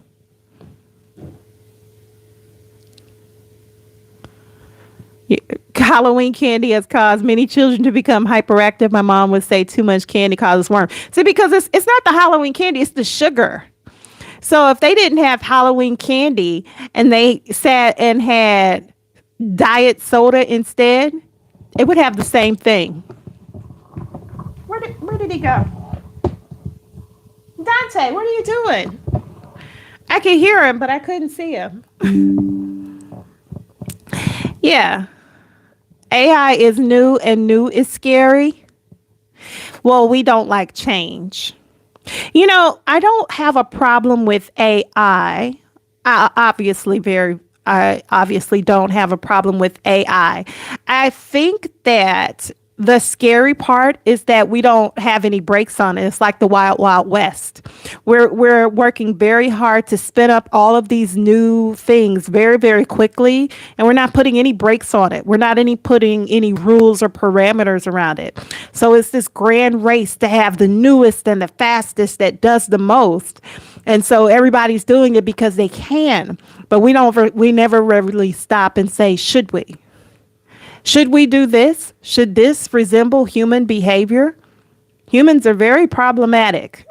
Yeah. Halloween candy has caused many children to become hyperactive. My mom would say too much candy causes worms. See, because it's not the Halloween candy, it's the sugar. So if they didn't have Halloween candy and they sat and had diet soda instead, it would have the same thing. Where did he go? Dante, what are you doing? I could hear him, but I couldn't see him. Yeah. AI is new and new is scary. Well, we don't like change. You know, I don't have a problem with AI. I obviously don't have a problem with AI. I think that the scary part is that we don't have any brakes on it. It's like the wild, wild west. We're working very hard to spin up all of these new things very, very quickly, and we're not putting any brakes on it. We're not any putting any rules or parameters around it. So it's this grand race to have the newest and the fastest that does the most. And so everybody's doing it because they can, but we never really stop and say, should we? Should we do this? Should this resemble human behavior? Humans are very problematic.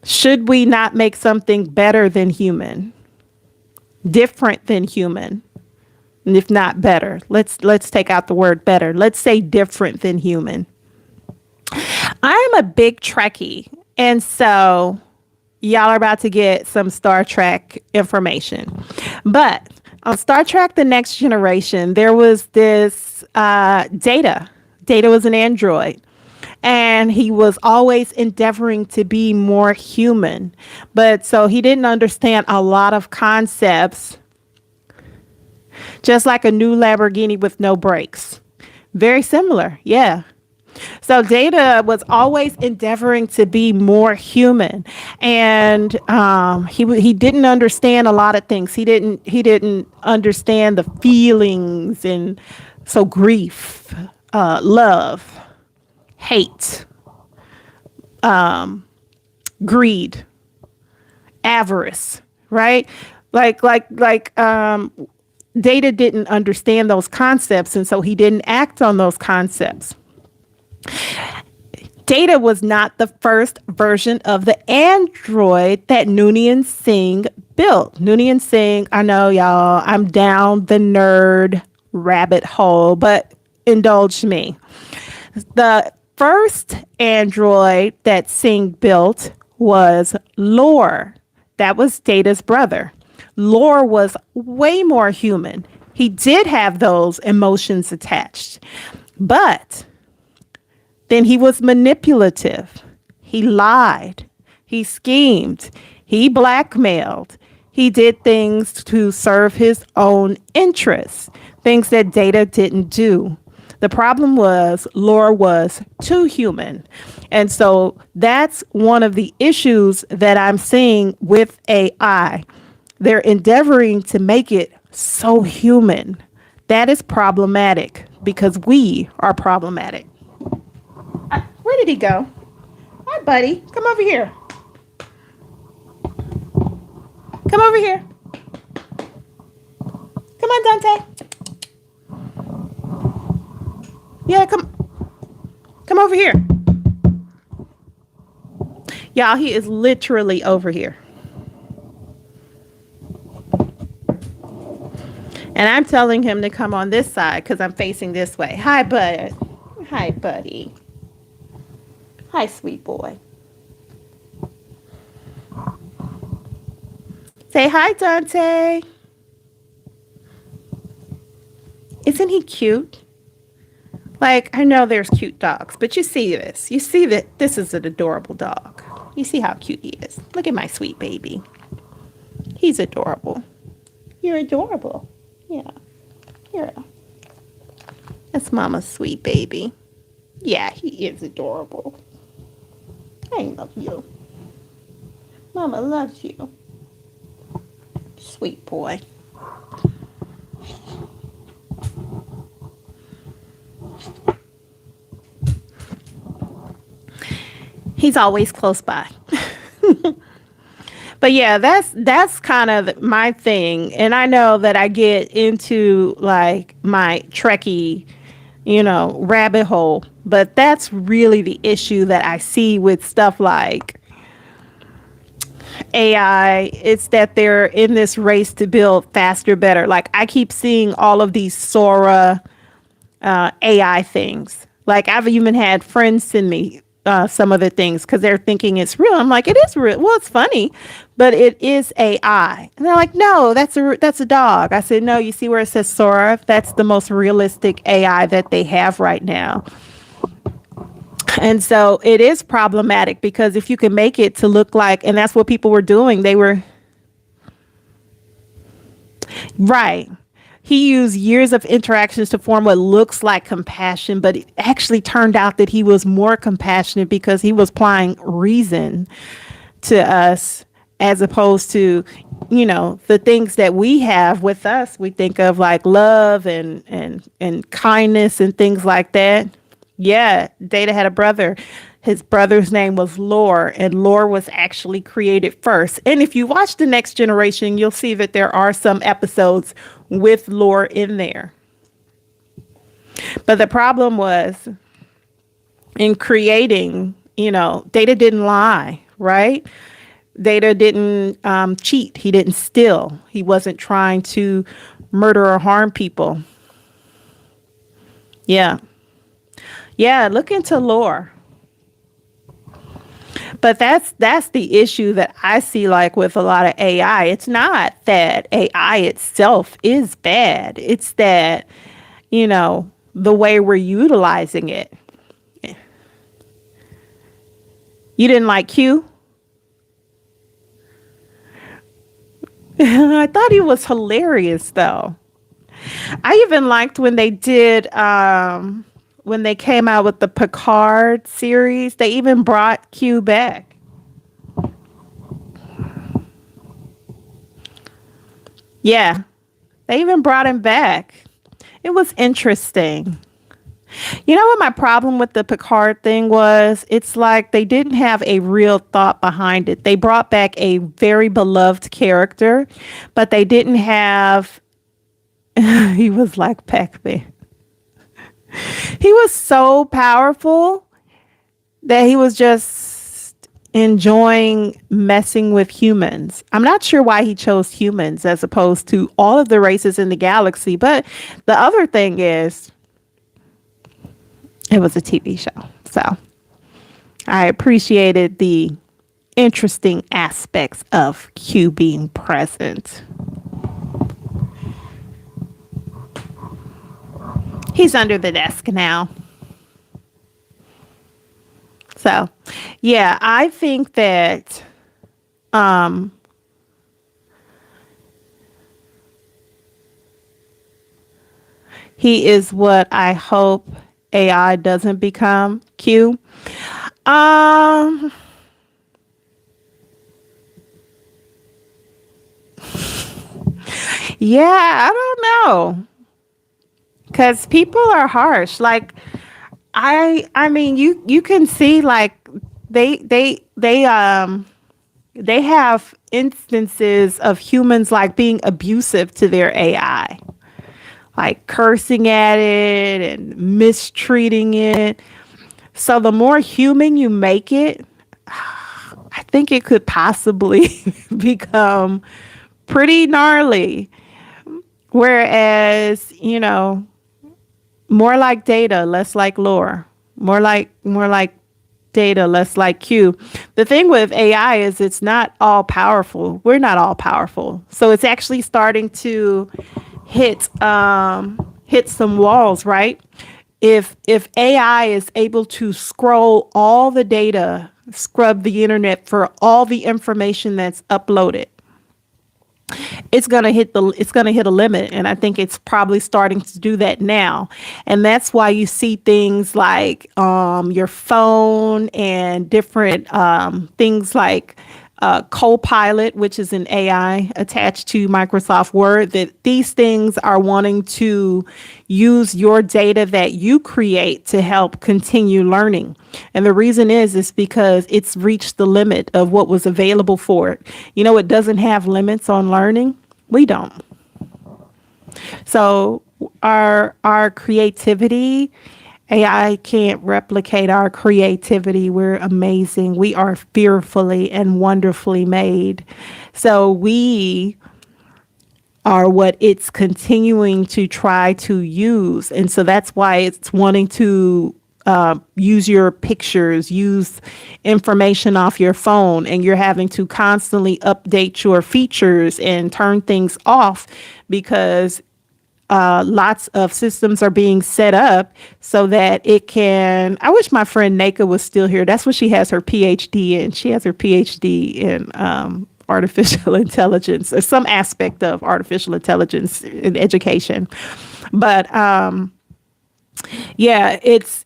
Should we not make something better than human? Different than human? And if not better, let's take out the word better. Let's say different than human. I'm a big Trekkie, and so y'all are about to get some Star Trek information. But on Star Trek The Next Generation, there was this Data. Data was an android. And he was always endeavoring to be more human. But so he didn't understand a lot of concepts, just like a new Lamborghini with no brakes. Very similar. Yeah. So Data was always endeavoring to be more human, and he didn't understand a lot of things. He didn't understand the feelings, and so grief, love, hate, greed, avarice, right? Data didn't understand those concepts, and so he didn't act on those concepts. Data was not the first version of the Android that Noonien Singh built. Noonien Singh, I know y'all, I'm down the nerd rabbit hole, but indulge me. The first Android that Singh built was Lore. That was Data's brother. Lore was way more human. He did have those emotions attached, but then he was manipulative. He lied. He schemed. He blackmailed. He did things to serve his own interests, things that Data didn't do. The problem was Laura was too human. And so that's one of the issues that I'm seeing with AI. They're endeavoring to make it so human. That is problematic because we are problematic. Where did he go? Hi, buddy. Come over here. Come over here. Come on, Dante. Yeah, come over here. Y'all, he is literally over here. And I'm telling him to come on this side because I'm facing this way. Hi, bud. Hi, buddy. Hi, sweet boy. Say hi, Dante. Isn't he cute? Like, I know there's cute dogs, but you see this. You see that this is an adorable dog. You see how cute he is. Look at my sweet baby. He's adorable. You're adorable. Yeah. Here. That's Mama's sweet baby. Yeah, he is adorable. I love you. Mama loves you. Sweet boy. He's always close by. But yeah, that's kind of my thing. And I know that I get into like my Trekkie, rabbit hole, but that's really the issue that I see with stuff like AI. It's that they're in this race to build faster, better. Like I keep seeing all of these Sora AI things. Like I've even had friends send me some of the things because they're thinking it's real. I'm like, it is real. Well, it's funny, but it is AI. And they're like, no, that's a dog. I said, no, you see where it says Sora? That's the most realistic AI that they have right now. And so it is problematic because if you can make it to look like, and that's what people were doing, they were right. He used years of interactions to form what looks like compassion, but it actually turned out that he was more compassionate because he was applying reason to us as opposed to, the things that we have with us. We think of like love and kindness and things like that. Yeah, Data had a brother. His brother's name was Lore, and Lore was actually created first. And if you watch The Next Generation, you'll see that there are some episodes with Lore in there. But the problem was in creating, Data didn't lie, right? Data didn't cheat. He didn't steal. He wasn't trying to murder or harm people. Yeah. Yeah, look into Lore. But that's the issue that I see like with a lot of AI. It's not that AI itself is bad. It's that, the way we're utilizing it. You didn't like Q? I thought he was hilarious though. I even liked when they did when they came out with the Picard series, they even brought Q back. Yeah, they even brought him back. It was interesting. You know what my problem with the Picard thing was? It's like they didn't have a real thought behind it. They brought back a very beloved character, but they didn't have he was like Pac-Man. He was so powerful that he was just enjoying messing with humans. I'm not sure why he chose humans as opposed to all of the races in the galaxy, but the other thing is it was a TV show. So I appreciated the interesting aspects of Q being present. He's under the desk now. So, yeah, I think that um, he is what I hope AI doesn't become. Q. Um, yeah, I don't know, because people are harsh. Like I mean, you can see like they have instances of humans like being abusive to their AI, like cursing at it and mistreating it. So the more human you make it, I think it could possibly become pretty gnarly. Whereas, more like Data, less like lore. More like Data, less like Q. The thing with AI is it's not all powerful. We're not all powerful. So it's actually starting to hit some walls, right? If AI is able to scroll all the data, scrub the internet for all the information that's uploaded, it's gonna hit a limit, and I think it's probably starting to do that now. And that's why you see things like your phone and different things like Copilot, which is an AI attached to Microsoft Word, that these things are wanting to use your data that you create to help continue learning. And the reason is because it's reached the limit of what was available for it. It doesn't have limits on learning. We don't. So our creativity, AI can't replicate our creativity. We're amazing. We are fearfully and wonderfully made. So we are what it's continuing to try to use. And so that's why it's wanting to use your pictures, use information off your phone, and you're having to constantly update your features and turn things off because lots of systems are being set up so that it can. I wish my friend Naka was still here. That's what she has her PhD in. She has her PhD in artificial intelligence or some aspect of artificial intelligence in education. But yeah, it's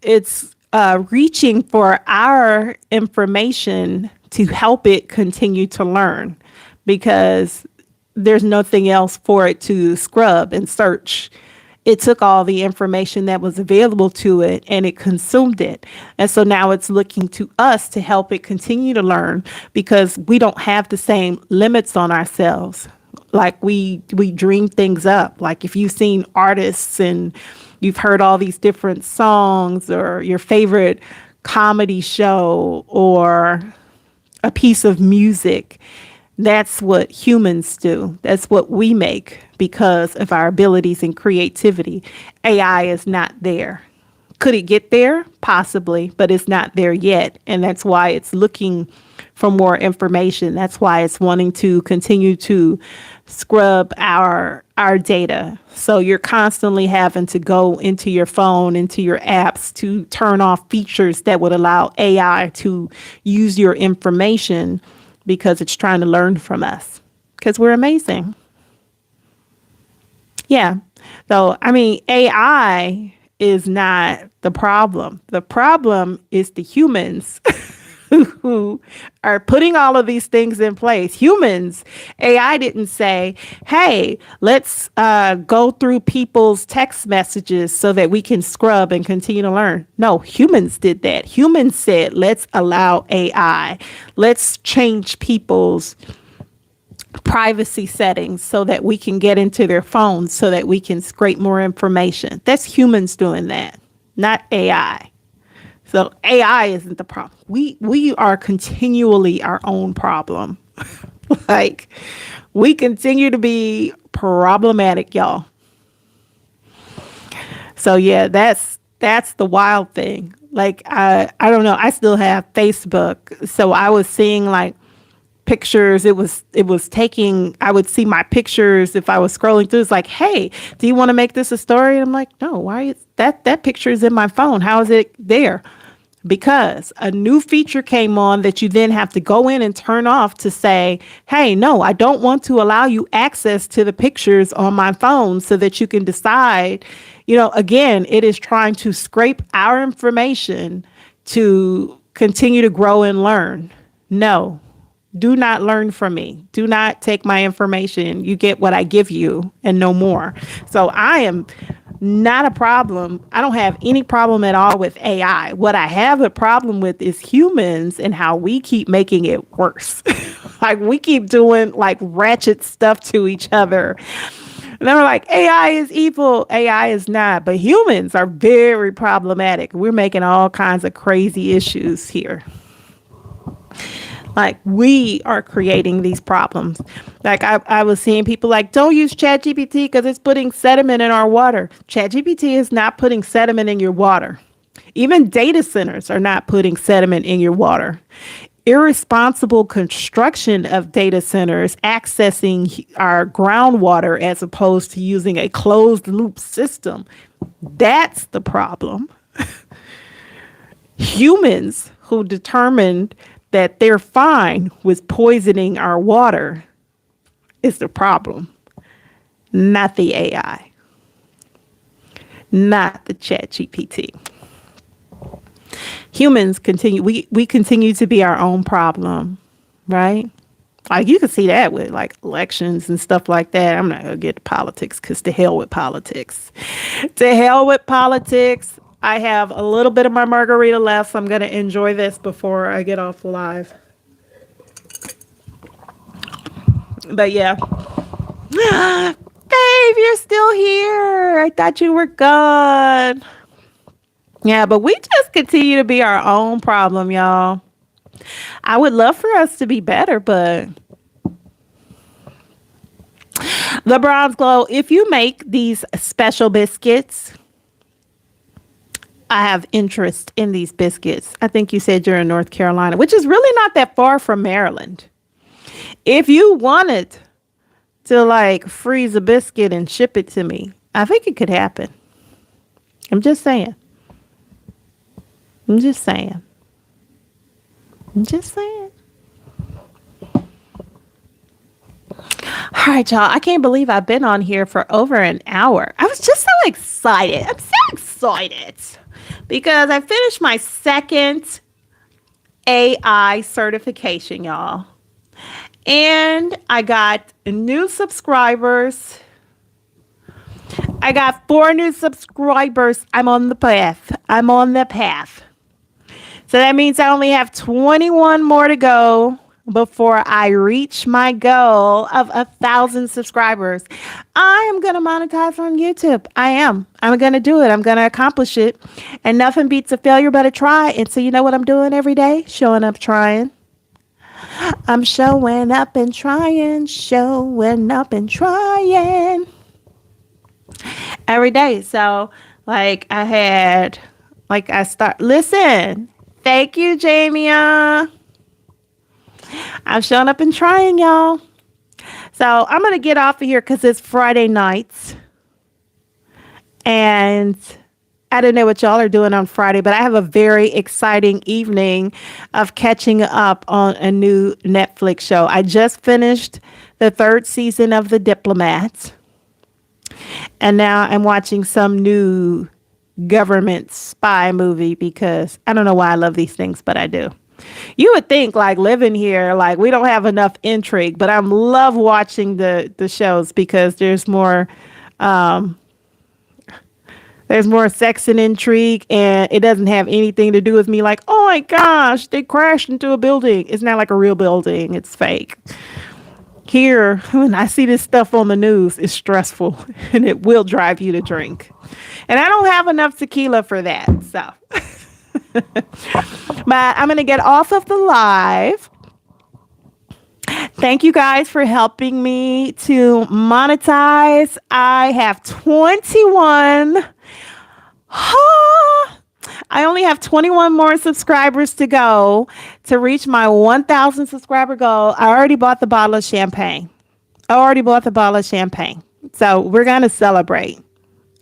reaching for our information to help it continue to learn because there's nothing else for it to scrub and search. It took all the information that was available to it and it consumed it. And so now it's looking to us to help it continue to learn because we don't have the same limits on ourselves. Like we dream things up. Like if you've seen artists and you've heard all these different songs or your favorite comedy show or a piece of music, that's what humans do. That's what we make because of our abilities and creativity. AI is not there Could it get there? Possibly, but it's not there yet. And that's why it's looking for more information. That's why it's wanting to continue to scrub our data. So you're constantly having to go into your phone, into your apps to turn off features that would allow AI to use your information because it's trying to learn from us because we're amazing. Yeah. So, I mean, AI is not the problem. The problem is the humans who are putting all of these things in place. Humans, AI didn't say, hey, let's go through people's text messages so that we can scrub and continue to learn. No, humans did that. Humans said, let's allow AI. Let's change people's privacy settings so that we can get into their phones so that we can scrape more information. That's humans doing that, not AI. So AI isn't the problem. We are continually our own problem. Like we continue to be problematic, y'all. So yeah, that's the wild thing. Like I don't know. I still have Facebook, so I was seeing like pictures. It was taking, I would see my pictures if I was scrolling through. It's like, hey, do you want to make this a story? And I'm like, no, why is that picture is in my phone? How is it there? Because a new feature came on that you then have to go in and turn off to say, hey, no, I don't want to allow you access to the pictures on my phone so that you can decide, again, it is trying to scrape our information to continue to grow and learn. No, do not learn from me. Do not take my information. You get what I give you and no more. So I am not a problem. I don't have any problem at all with AI. What I have a problem with is humans and how we keep making it worse. Like we keep doing like ratchet stuff to each other. And they're like, AI is evil. AI is not. But humans are very problematic. We're making all kinds of crazy issues here. Like we are creating these problems. Like I was seeing people like, don't use ChatGPT because it's putting sediment in our water. ChatGPT is not putting sediment in your water. Even data centers are not putting sediment in your water. Irresponsible construction of data centers accessing our groundwater as opposed to using a closed loop system. That's the problem. Humans who determined that they're fine with poisoning our water is the problem, not the AI, not the ChatGPT. Humans we continue to be our own problem, right? Like you can see that with like elections and stuff like that. I'm not gonna get to politics because to hell with politics. To hell with politics. I have a little bit of my margarita left, so I'm going to enjoy this before I get off live. But yeah. Babe, you're still here. I thought you were gone. Yeah, but we just continue to be our own problem, y'all. I would love for us to be better, but the Bronze Glow, if you make these special biscuits, I have interest in these biscuits. I think you said you're in North Carolina, which is really not that far from Maryland. If you wanted to like freeze a biscuit and ship it to me, I think it could happen. I'm just saying. I'm just saying. All right, y'all. I can't believe I've been on here for over an hour. I was just so excited. I'm so excited because I finished my second AI certification, y'all. And I got new subscribers. I got 4 new subscribers. I'm on the path. So that means I only have 21 more to go before I reach my goal of 1,000 subscribers. I am going to monetize on YouTube. I am. I'm going to do it. I'm going to accomplish it. And nothing beats a failure but a try. And so you know what I'm doing every day? Showing up, trying. I'm showing up and trying. Every day. So like I had Like I start, listen. Thank you, Jamia. I'm showing up and trying, y'all. So I'm going to get off of here because it's Friday nights. And I don't know what y'all are doing on Friday, but I have a very exciting evening of catching up on a new Netflix show. I just finished the third season of The Diplomat. And now I'm watching some new government spy movie because I don't know why I love these things, but I do. You would think like living here, like we don't have enough intrigue, but I love watching the shows because there's more sex and intrigue, and it doesn't have anything to do with me like, oh my gosh, they crashed into a building. It's not like a real building. It's fake. Here, when I see this stuff on the news, it's stressful and it will drive you to drink. And I don't have enough tequila for that. So, but I'm going to get off of the live. Thank you guys for helping me to monetize. I have 21. I only have 21 more subscribers to go to reach my 1,000 subscriber goal. I already bought the bottle of champagne. So we're going to celebrate.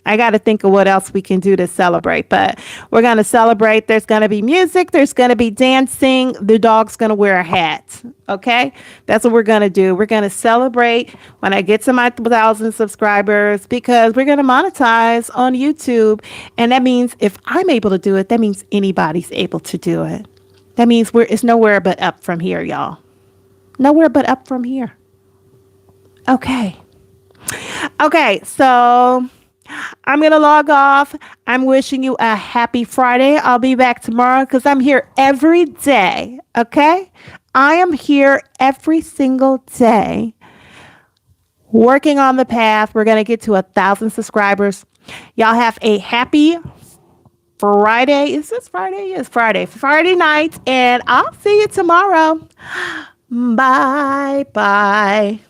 I got to think of what else we can do to celebrate, but we're going to celebrate. There's going to be music. There's going to be dancing. The dog's going to wear a hat. Okay. That's what we're going to do. We're going to celebrate when I get to my 1,000 subscribers because we're going to monetize on YouTube. And that means if I'm able to do it, that means anybody's able to do it. That means it's nowhere but up from here, y'all. Nowhere but up from here. Okay. Okay. So I'm going to log off. I'm wishing you a happy Friday. I'll be back tomorrow because I'm here every day. Okay? I am here every single day working on the path. We're going to get to 1,000 subscribers. Y'all have a happy Friday. Is this Friday? Yes, Friday. Friday night. And I'll see you tomorrow. Bye. Bye.